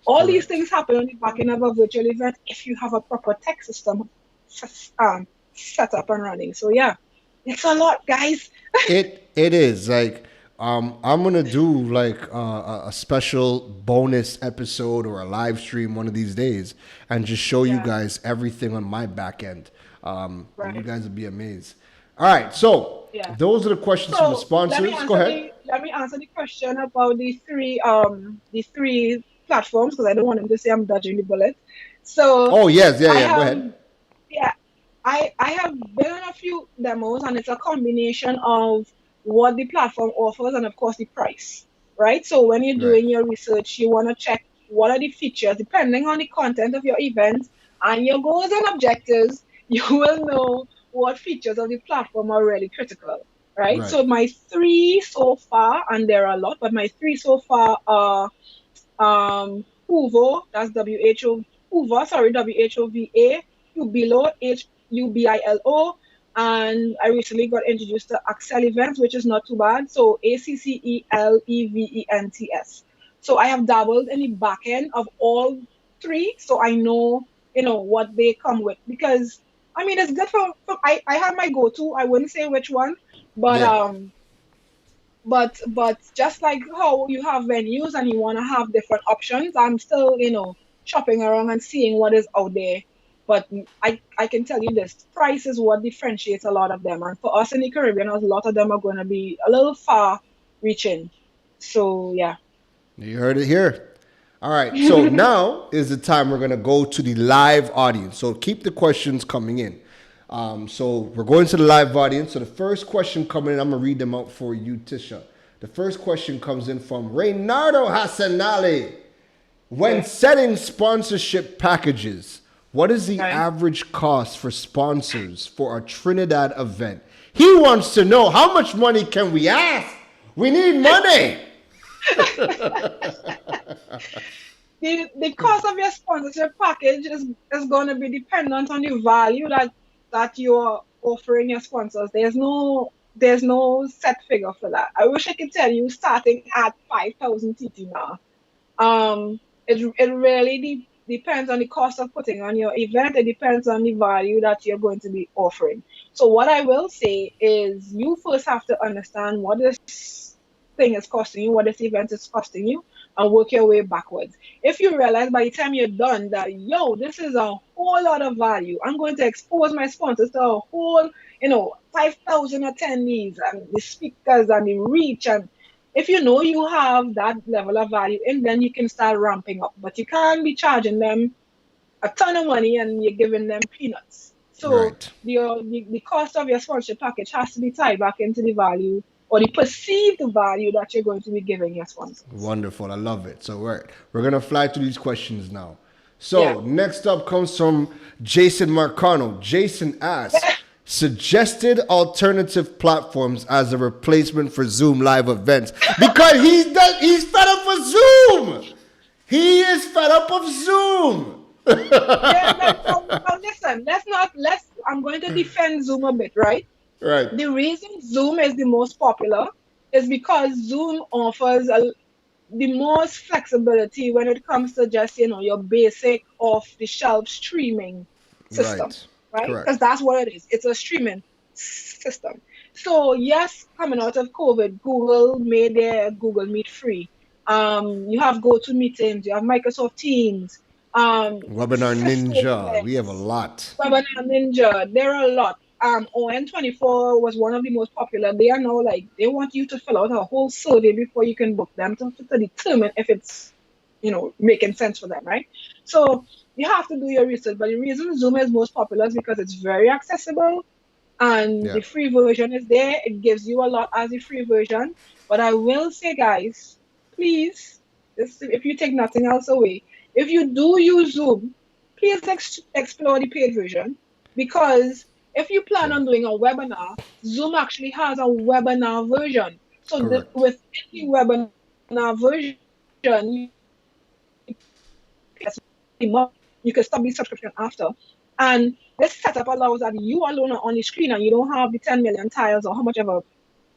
B: All these
A: Correct.
B: things happen on the back end of a virtual event if you have a proper tech system set up and running. So yeah, it's a lot, guys.
A: It is like I'm gonna do like a special bonus episode or a live stream one of these days and just show you
B: Yeah,
A: guys everything on my back end. And you
B: right.
A: guys will be amazed. All right, so
B: Yeah.
A: those are the questions from the
B: So
A: sponsors. Go ahead.
B: let me answer the question about the three platforms, because I don't want them to say I'm dodging the bullet. So
A: Oh yes, yeah,
B: I
A: yeah. Go
B: have
A: ahead.
B: yeah, I have been on a few demos, and it's a combination of what the platform offers and of course the price, right? So when you're
A: Right.
B: doing your research, you want to check what are the features depending on the content of your event and your goals and objectives. You will know what features of the platform are really critical, right?
A: Right.
B: So my three so far, and there are a lot, but my three so far are Huvo, that's WHO, Hoover, sorry, WHOVA, Ubilo, HUBILO, and I recently got introduced to Accel Events, which is not too bad. So ACCELEVENTS. So I have dabbled in the back end of all three, so I know, what they come with. Because I mean, it's good for I have my go-to. I wouldn't say which one, but
A: Yeah.
B: just like how you have venues and you want to have different options, I'm still shopping around and seeing what is out there. But I can tell you this: price is what differentiates a lot of them, and for us in the Caribbean, a lot of them are going to be a little far reaching. So yeah.
A: You heard it here. All right. So now is the time we're gonna go to the live audience. So keep the questions coming in. So we're going to the live audience. So the first question coming in, I'm gonna read them out for you, Tisha. The first question comes in from Reynardo Hassanali. When
B: Yeah.
A: setting sponsorship packages, What is the
B: Right.
A: average cost for sponsors for a Trinidad event? He wants to know how much money can we ask? We need money.
B: The cost of your sponsorship package is going to be dependent on the value that you're offering your sponsors. There's no set figure for that. I wish I could tell you starting at 5,000 TT now. It really depends on the cost of putting on your event. It depends on the value that you're going to be offering. So what I will say is you first have to understand what this thing is costing you, what this event is costing you, and work your way backwards. If you realize by the time you're done that, yo, this is a whole lot of value, I'm going to expose my sponsors to a whole, 5,000 attendees and the speakers and the reach. And if you know you have that level of value, and then you can start ramping up. But you can't be charging them a ton of money and you're giving them peanuts. So
A: Right.
B: the cost of your sponsorship package has to be tied back into the value or the perceived value that you're going to be giving your sponsors.
A: Wonderful. I love it. So we're gonna fly through these questions now. So
B: Yeah.
A: next up comes from Jason Marcano. Jason asks, suggested alternative platforms as a replacement for Zoom live events because he's fed up with Zoom. He is fed up of Zoom.
B: Now listen, I'm going to defend Zoom a bit, right?
A: Right.
B: The reason Zoom is the most popular is because Zoom offers the most flexibility when it comes to just, your basic off the shelf streaming system, right?
A: Correct.
B: Because that's what it is. It's a streaming system. So yes, coming out of COVID, Google made their Google Meet free. You have GoToMeetings, you have Microsoft Teams,
A: Webinar
B: Cisco
A: Ninja.
B: Flex,
A: We have a lot.
B: Webinar Ninja. There are a lot. ON24 was one of the most popular. They are now they want you to fill out a whole survey before you can book them to determine if it's making sense for them, right? So you have to do your research. But the reason Zoom is most popular is because it's very accessible and
A: Yeah.
B: the free version is there. It gives you a lot as the free version. But I will say, guys, please, if you take nothing else away, if you do use Zoom, please explore the paid version because if you plan on doing a webinar, Zoom actually has a webinar version. So
A: Correct.
B: within the webinar version, you can stop the subscription after. And this setup allows that you alone are on the screen and you don't have the 10 million tiles or how much ever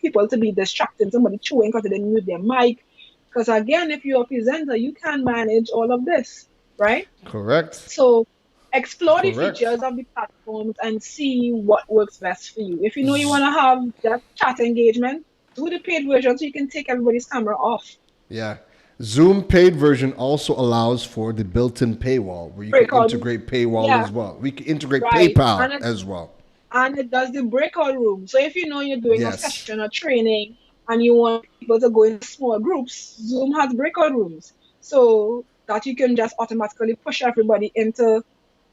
B: people to be distracting, somebody chewing because they didn't mute their mic. Because again, if you're a presenter, you can manage all of this, right?
A: Correct.
B: So explore the
A: Correct.
B: features of the platforms and see what works best for you. If you know you want to have that chat engagement, do the paid version so you can take everybody's camera off.
A: Yeah. Zoom paid version also allows for the built-in paywall where you can
B: Breakout.
A: integrate paywall
B: Yeah.
A: as well. We can integrate
B: Right.
A: PayPal
B: And
A: as well.
B: And it does the breakout room. So if you know you're doing a
A: Yes.
B: session or training and you want people to go in small groups, Zoom has breakout rooms. So that you can just automatically push everybody into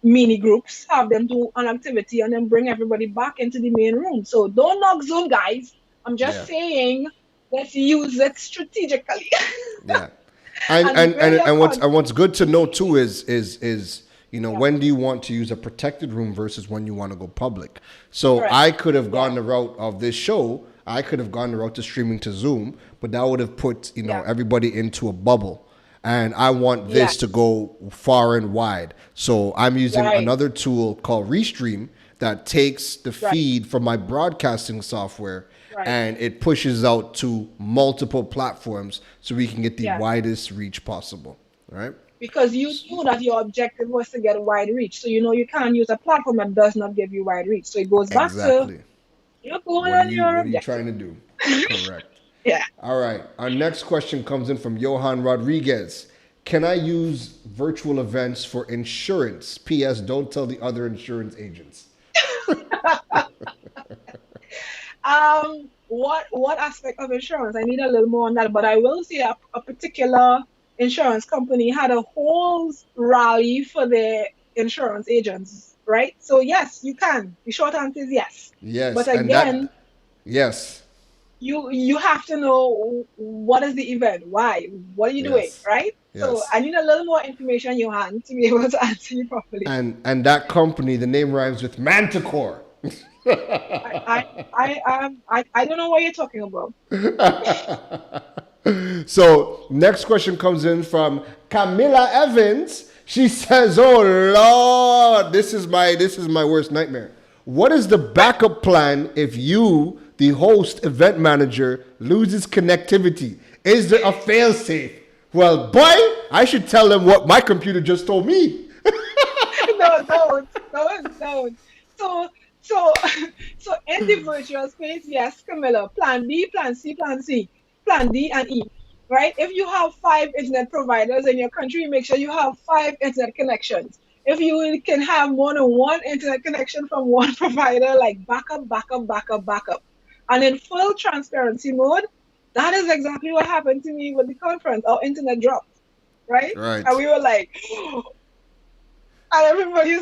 B: mini groups, have them do an activity, and then bring everybody back into the main room. So don't knock Zoom, guys. I'm just
A: Yeah.
B: saying, let's use it strategically.
A: Yeah.
B: And
A: And
B: really
A: what's good to know too is
B: Yeah.
A: when do you want to use a protected room versus when you want to go public. So
B: Correct.
A: I could have gone the route of this show. I could have gone the route to streaming to Zoom, but that would have put
B: Yeah.
A: everybody into a bubble. And I want this
B: Yeah.
A: to go far and wide. So I'm using
B: Right.
A: another tool called Restream that takes the
B: Right.
A: feed from my broadcasting software
B: Right.
A: and it pushes out to multiple platforms so we can get the
B: Yeah.
A: widest reach possible. All right?
B: Because you knew that your objective was to get wide reach. So you can't use a platform that does not give you wide reach. So it goes back
A: Exactly.
B: to you're going
A: What
B: on
A: are you
B: your objective.
A: trying to do? Correct.
B: Yeah.
A: All right. Our next question comes in from Johan Rodriguez. Can I use virtual events for insurance? P.S. Don't tell the other insurance agents.
B: What aspect of insurance? I need a little more on that, but I will say a particular insurance company had a whole rally for their insurance agents, right? So yes, you can. The short answer is yes.
A: Yes.
B: But
A: and
B: again,
A: yes.
B: you have to know what is the event, why, what are you doing,
A: Yes.
B: right? So
A: Yes.
B: I need a little more information in your hand to be able to answer you properly.
A: And that company, the name rhymes with Manticore.
B: I don't know what you're talking about.
A: So next question comes in from Camilla Evans. She says, "Oh Lord, this is my worst nightmare. What is the backup plan if you, the host event manager, loses connectivity? Is there a fail safe?" Well, boy, I should tell them what my computer just told me.
B: No, don't. So, so, so in the virtual space, yes, Camilla, plan B, plan C, plan C, plan D, and E, right? If you have five internet providers in your country, make sure you have five internet connections. If you can have more than one internet connection from one provider, like backup. And in full transparency mode, that is exactly what happened to me with the conference. Our internet dropped, right? And
A: Right.
B: we were like, and everybody's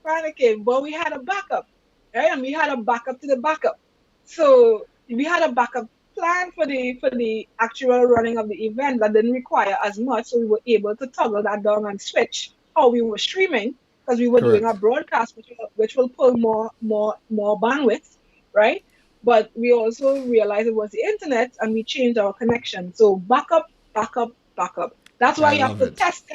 B: panicking, but we had a backup, right? And we had a backup to the backup. So we had a backup plan for the actual running of the event that didn't require as much, so we were able to toggle that down and switch how we were streaming, because we were doing a
A: Correct.
B: broadcast, which will pull more bandwidth, right? But we also realized it was the internet, and we changed our connection. So backup. That's why
A: I
B: you have
A: love
B: to
A: it.
B: test,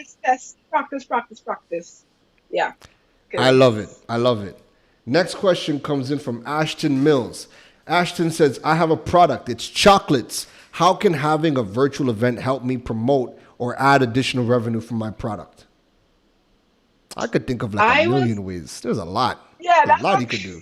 B: practice. Yeah,
A: I
B: correct.
A: love it. I love it. Next question comes in from Ashton Mills. Ashton says, "I have a product. It's chocolates. How can having a virtual event help me promote or add additional revenue from my product?" I could think of like a
B: I was,
A: million ways. There's a lot.
B: yeah,
A: There's a
B: that's
A: lot
B: what
A: you could do.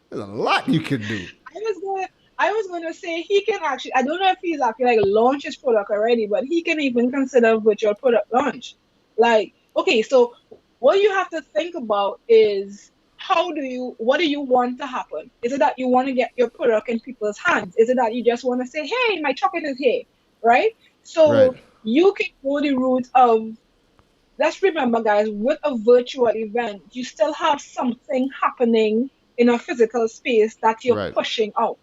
A: There's a lot you could do.
B: I was going. I was going to say he can actually. I don't know if he's actually like launched his product already, but he can even consider virtual product launch. Like, okay, so what you have to think about is what do you want to happen? Is it that you want to get your product in people's hands? Is it that you just want to say, hey, my chocolate is here, right?
A: Right.
B: So you can go the route of, let's remember, guys, with a virtual event, you still have something happening in a physical space that you're
A: Right.
B: pushing out,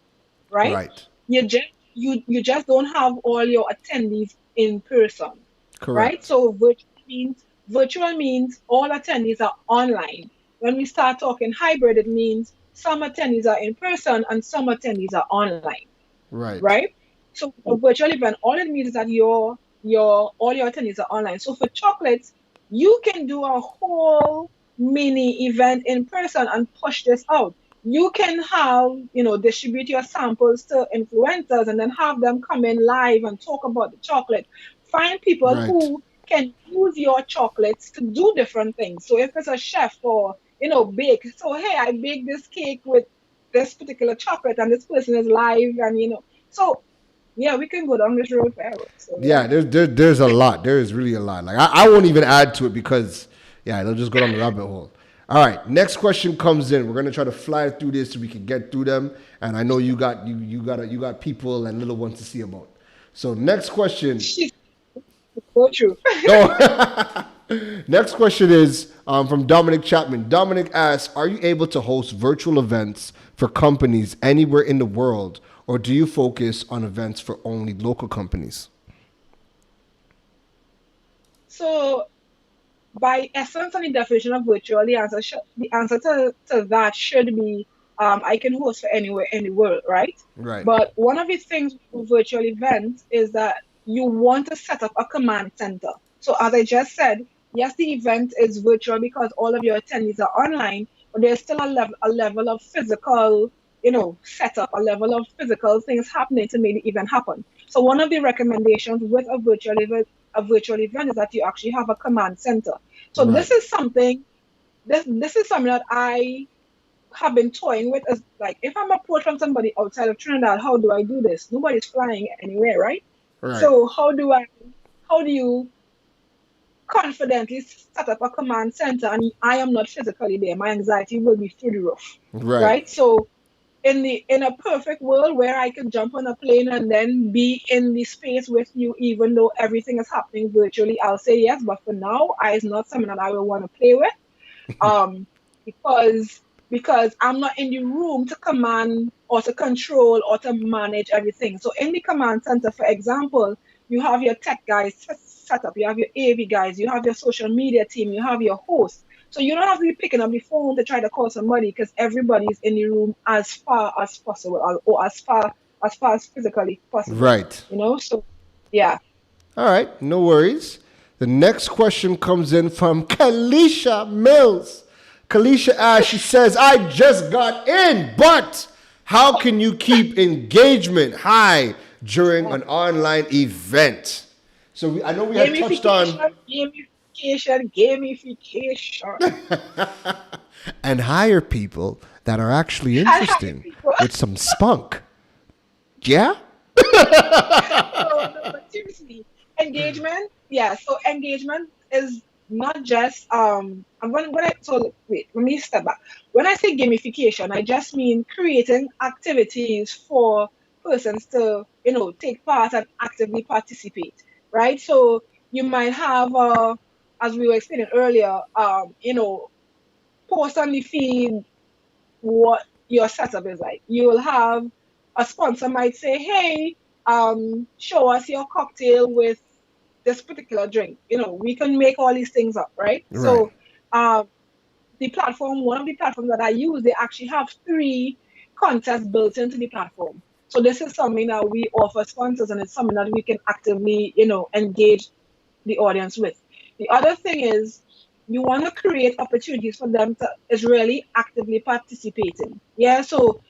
B: right?
A: Right.
B: You just don't have all your attendees in person, right?
A: Correct.
B: So virtual means all attendees are online. When we start talking hybrid, it means some attendees are in person and some attendees are online,
A: Right.
B: right? So a virtual event, all it means is that your all your attendees are online. So for chocolates, you can do a whole mini event in person and push this out. You can distribute your samples to influencers and then have them come in live and talk about the chocolate. Find people
A: Right.
B: who can use your chocolates to do different things. So if it's a chef or bake, so hey, I baked this cake with this particular chocolate and this person is live, and so yeah, we can go down this road forever. So
A: Yeah, there's a lot. There is really a lot. Like I won't even add to it because yeah, it'll just go down the rabbit hole. All right, next question comes in. We're gonna try to fly through this so we can get through them. And I know you got people and little ones to see about. So next question.
B: she's so true.
A: Oh, next question is from Dominic Chapman. Dominic asks, "Are you able to host virtual events for companies anywhere in the world, or do you focus on events for only local companies?"
B: So by essence and the definition of virtual, the answer to that should be I can host for anywhere in the world, right?
A: Right.
B: But one of the things with virtual events is that you want to set up a command center. So as I just said, yes, the event is virtual because all of your attendees are online, but there's still a level of physical, setup, a level of physical things happening to make the event happen. So one of the recommendations with a virtual event is that you actually have a command center. So
A: Right.
B: this is something that I have been toying with, as like, if I'm approached from somebody outside of Trinidad, how do I do this? Nobody's flying anywhere, right?
A: Right.
B: So how do you confidently set up a command center and I am not physically there? My anxiety will be through the roof,
A: Right.
B: right? So in a perfect world where I could jump on a plane and then be in the space with you, even though everything is happening virtually, I'll say yes. But for now, it's not something that I will want to play with, um, because I'm not in the room to command or to control or to manage everything. So in the command center, for example, you have your tech guys set up, you have your AV guys, you have your social media team, you have your host. So you don't have to be picking up the phone to try to call somebody because everybody's in the room as far as possible, or as far as physically possible.
A: Right.
B: So yeah.
A: All right, no worries. The next question comes in from Kalisha Mills. Kalisha asks, she says, I just got in, but how can you keep engagement high during an online event? So I know we had touched on...
B: Gamification.
A: And hire people that are actually interesting with some spunk. Yeah?
B: No, but seriously, engagement. Yeah, so engagement is not just wait, let me step back. When I say gamification, I just mean creating activities for persons to take part and actively participate, right? So you might have as we were explaining earlier, post on the feed what your setup is like. You will have a sponsor might say, hey, show us your cocktail with this particular drink. We can make all these things up, right? So one of the platforms that I use, they actually have 3 contests built into the platform. So this is something that we offer sponsors, and it's something that we can actively, engage the audience with. The other thing is you want to create opportunities for them to is really actively participating. Yeah, so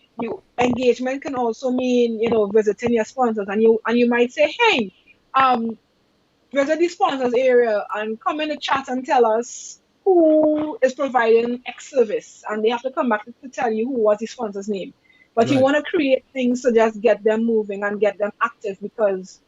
B: engagement can also mean, visiting your sponsors, and you might say, hey, visit the sponsors area and come in the chat and tell us who is providing X service, and they have to come back to tell you who was the sponsor's name. But you want to create things to just get them moving and get them active, because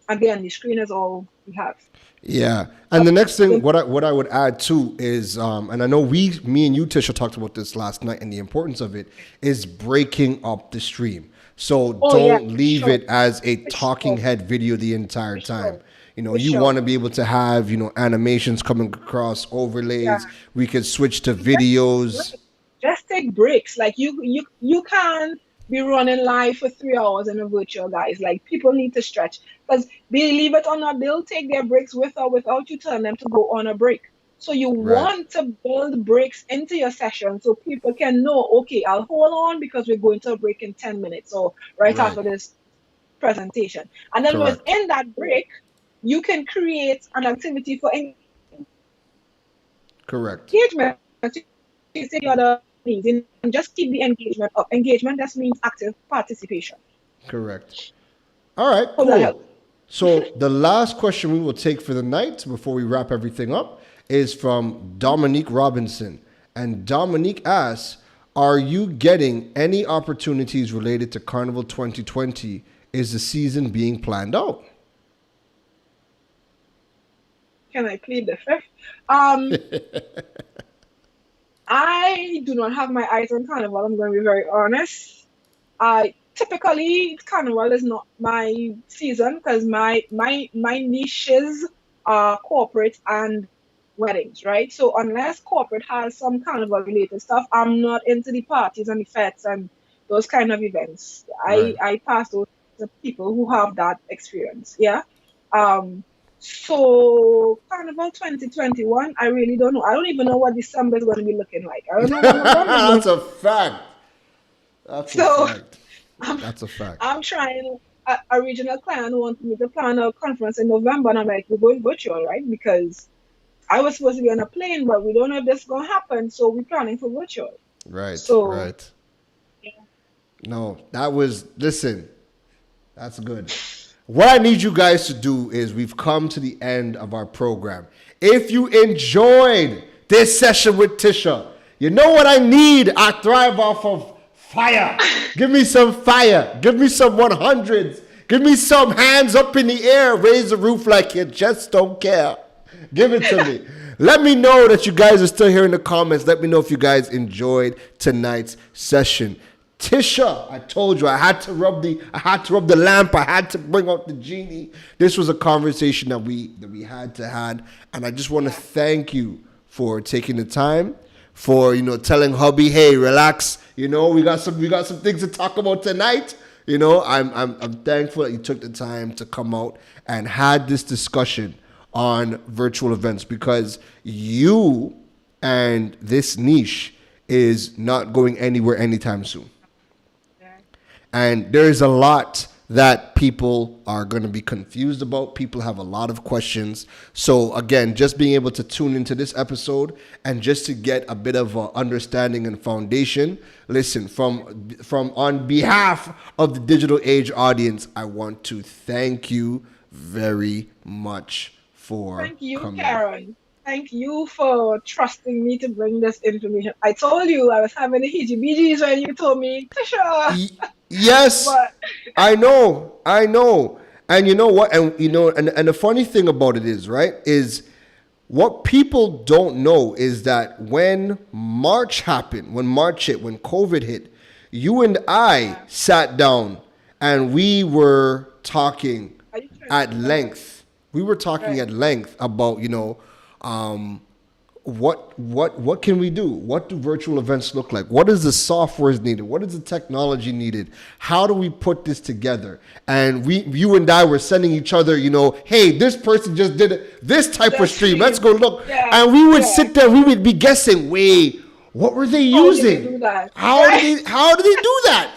B: again, the screen is all we have.
A: Yeah, and the next thing, what I would add too is, and I know me and you, Tisha, talked about this last night, and the importance of it is breaking up the stream. So don't leave it as a talking head video the entire time. You want to be able to have, animations coming across, overlays. Yeah. We could switch to videos.
B: Just take breaks. Like you can't be running live for 3 hours in a virtual, guys. Like, people need to stretch, because believe it or not, they'll take their breaks with or without you telling them to go on a break. So you want to build breaks into your session so people can know, okay, I'll hold on because we're going to a break in 10 minutes or right after this presentation. And then within that break, you can create an activity for engagement. You say the other things and just keep the engagement up. Engagement just means active participation.
A: Correct. All right, cool. So the last question we will take for the night before we wrap everything up is from Dominique Robinson. And Dominique asks, are you getting any opportunities related to Carnival 2020? Is the season being planned out?
B: Can I plead the fifth? I do not have my eyes on Carnival. I'm going to be very honest. Typically, Carnival is not my season because my niches are corporate and weddings, right? So unless corporate has some Carnival related stuff, I'm not into the parties and the fetes and those kind of events. I pass those to people who have that experience. Yeah. So Carnival 2021, I really don't know. I don't even know what December is going to be looking like. I don't know.
A: That's a fact. That's a fact.
B: I'm trying. A regional client wanted me to plan a conference in November, and I'm like, we're going virtual, right? Because I was supposed to be on a plane, but we don't know if this is going to happen, so we're planning for virtual.
A: Right.
B: So,
A: yeah. No, listen, that's good. What I need you guys to do is, we've come to the end of our program. If you enjoyed this session with Tisha, you know what I need? I thrive off of fire. Give me some fire. Give me some 100s. Give me some hands up in the air. Raise the roof like you just don't care. Give it to me. Let me know that you guys are still here in the comments. Let me know if you guys enjoyed tonight's session. Tisha, I told you I had to rub the lamp. I had to bring out the genie. This was a conversation that we had to have, and I just want to thank you for taking the time, for telling hubby, hey, relax. We got some things to talk about tonight. I'm thankful that you took the time to come out and had this discussion on virtual events, because you and this niche is not going anywhere anytime soon. And there's a lot that people are going to be confused about. People have a lot of questions. So again, just being able to tune into this episode and just to get a bit of a understanding and foundation. Listen, from on behalf of the digital age audience, I want to thank you very much for
B: Thank you,
A: coming.
B: Karen. Thank you for trusting me to bring this information. I told you I was having the heebie-jeebies when you told me, Tisha.
A: Yes,
B: But
A: I know. And you know what? And and the funny thing about it is, right, is what people don't know is that when March happened, when March hit, when COVID hit, you and I sat down and we were talking
B: Are you trying
A: at
B: to-
A: length. We were talking
B: Right.
A: at length about, what can we do? What do virtual events look like? What is the software needed? What is the technology needed? How do we put this together? And you and I were sending each other, hey, this person just did this type of
B: That
A: stream. Let's
B: stream.
A: go look.
B: Yeah,
A: And we would
B: yeah.
A: sit there, we would be guessing, wait, what were they
B: How did they
A: using?
B: do that?
A: How
B: Right.
A: did they do that?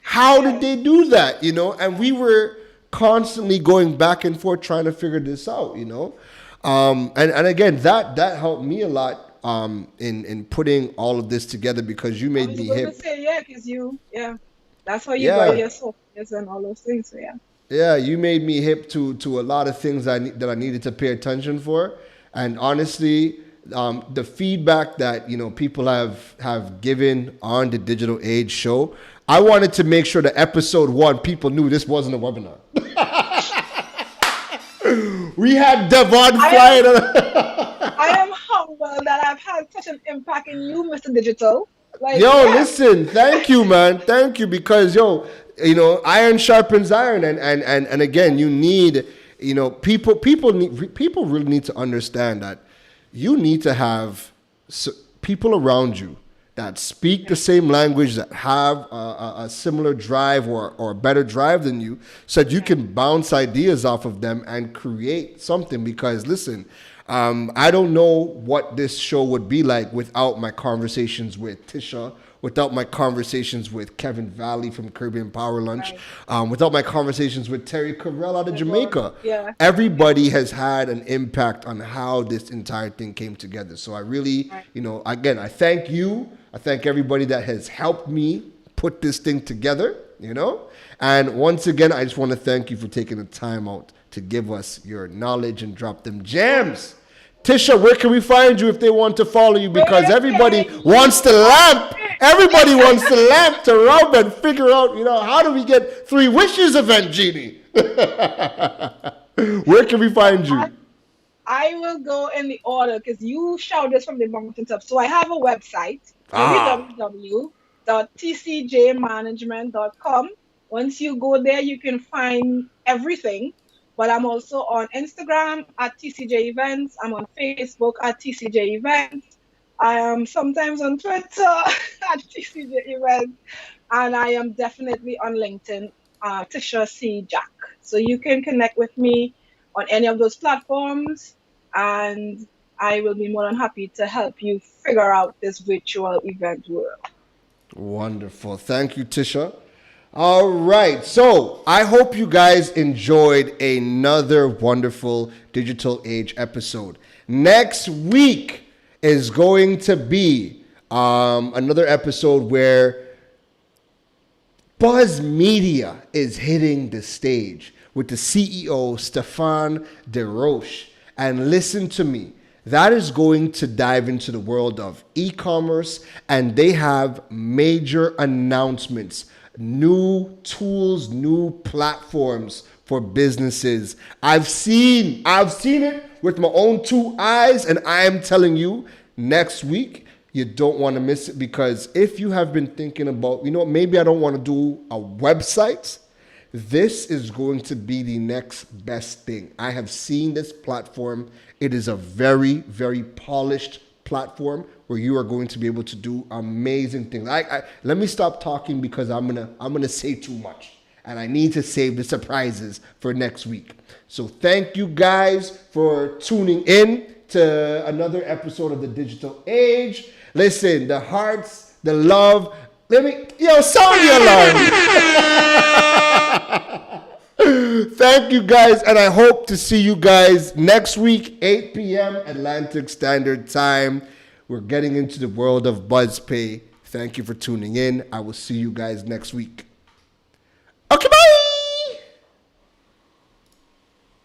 A: How did they do that? And we were constantly going back and forth trying to figure this out, and again, that helped me a lot in putting all of this together, because you
B: I
A: made
B: was
A: me
B: going to
A: hip.
B: say, because that's how you
A: Yeah.
B: got your softwares and all those things. So yeah.
A: Yeah, you made me hip to a lot of things that I needed to pay attention for. And honestly, the feedback that people have given on the Digital Age show, I wanted to make sure that episode 1 people knew this wasn't a webinar. We had Devon flying.
B: I am humbled that I've had such an impact in you, Mr. Digital. Like,
A: Yo,
B: yeah.
A: listen, thank you, man. Thank you, because iron sharpens iron, and again, you need, people really need to understand that you need to have people around you that speak the same language, that have a similar drive or a better drive than you, so that you can bounce ideas off of them and create something. Because listen, I don't know what this show would be like without my conversations with Tisha, without my conversations with Kevin Valley from Caribbean Power Lunch, without my conversations with Terry Carell out of Jamaica.
B: Yeah.
A: Everybody has had an impact on how this entire thing came together. So I really, again, I thank you. I thank everybody that has helped me put this thing together, And once again, I just want to thank you for taking the time out to give us your knowledge and drop them gems. Tisha, where can we find you if they want to follow you? Because everybody wants the lamp. Everybody wants the lamp to rub and figure out, how do we get 3 wishes, Event Genie? Where can we find you?
B: I will go in the order because you shout this from the mountaintop. So I have a website, www.tcjmanagement.com. Once you go there, you can find everything. But I'm also on Instagram at TCJ Events. I'm on Facebook at TCJ Events. I am sometimes on Twitter at TCJ Events. And I am definitely on LinkedIn, Tisha C. Jack. So you can connect with me on any of those platforms. And I will be more than happy to help you figure out this virtual event world.
A: Wonderful. Thank you, Tisha. All right. So I hope you guys enjoyed another wonderful Digital Age episode. Next week is going to be another episode where Buzz Media is hitting the stage with the CEO, Stefan DeRoche. And listen to me, that is going to dive into the world of e-commerce, and they have major announcements, new tools, new platforms for businesses. I've seen it with my own 2 eyes, and I am telling you, next week, you don't want to miss it, because if you have been thinking about, maybe I don't want to do a website, this is going to be the next best thing. I have seen this platform. It is a very, very polished platform where you are going to be able to do amazing things. Let me stop talking because I'm gonna say too much, and I need to save the surprises for next week. So thank you guys for tuning in to another episode of the Digital Age. Listen, the hearts, the love. Sound the alarm. Thank you guys, and I hope to see you guys next week, 8 p.m. Atlantic Standard Time. We're getting into the world of BuzzPay. Thank you for tuning in. I will see you guys next week.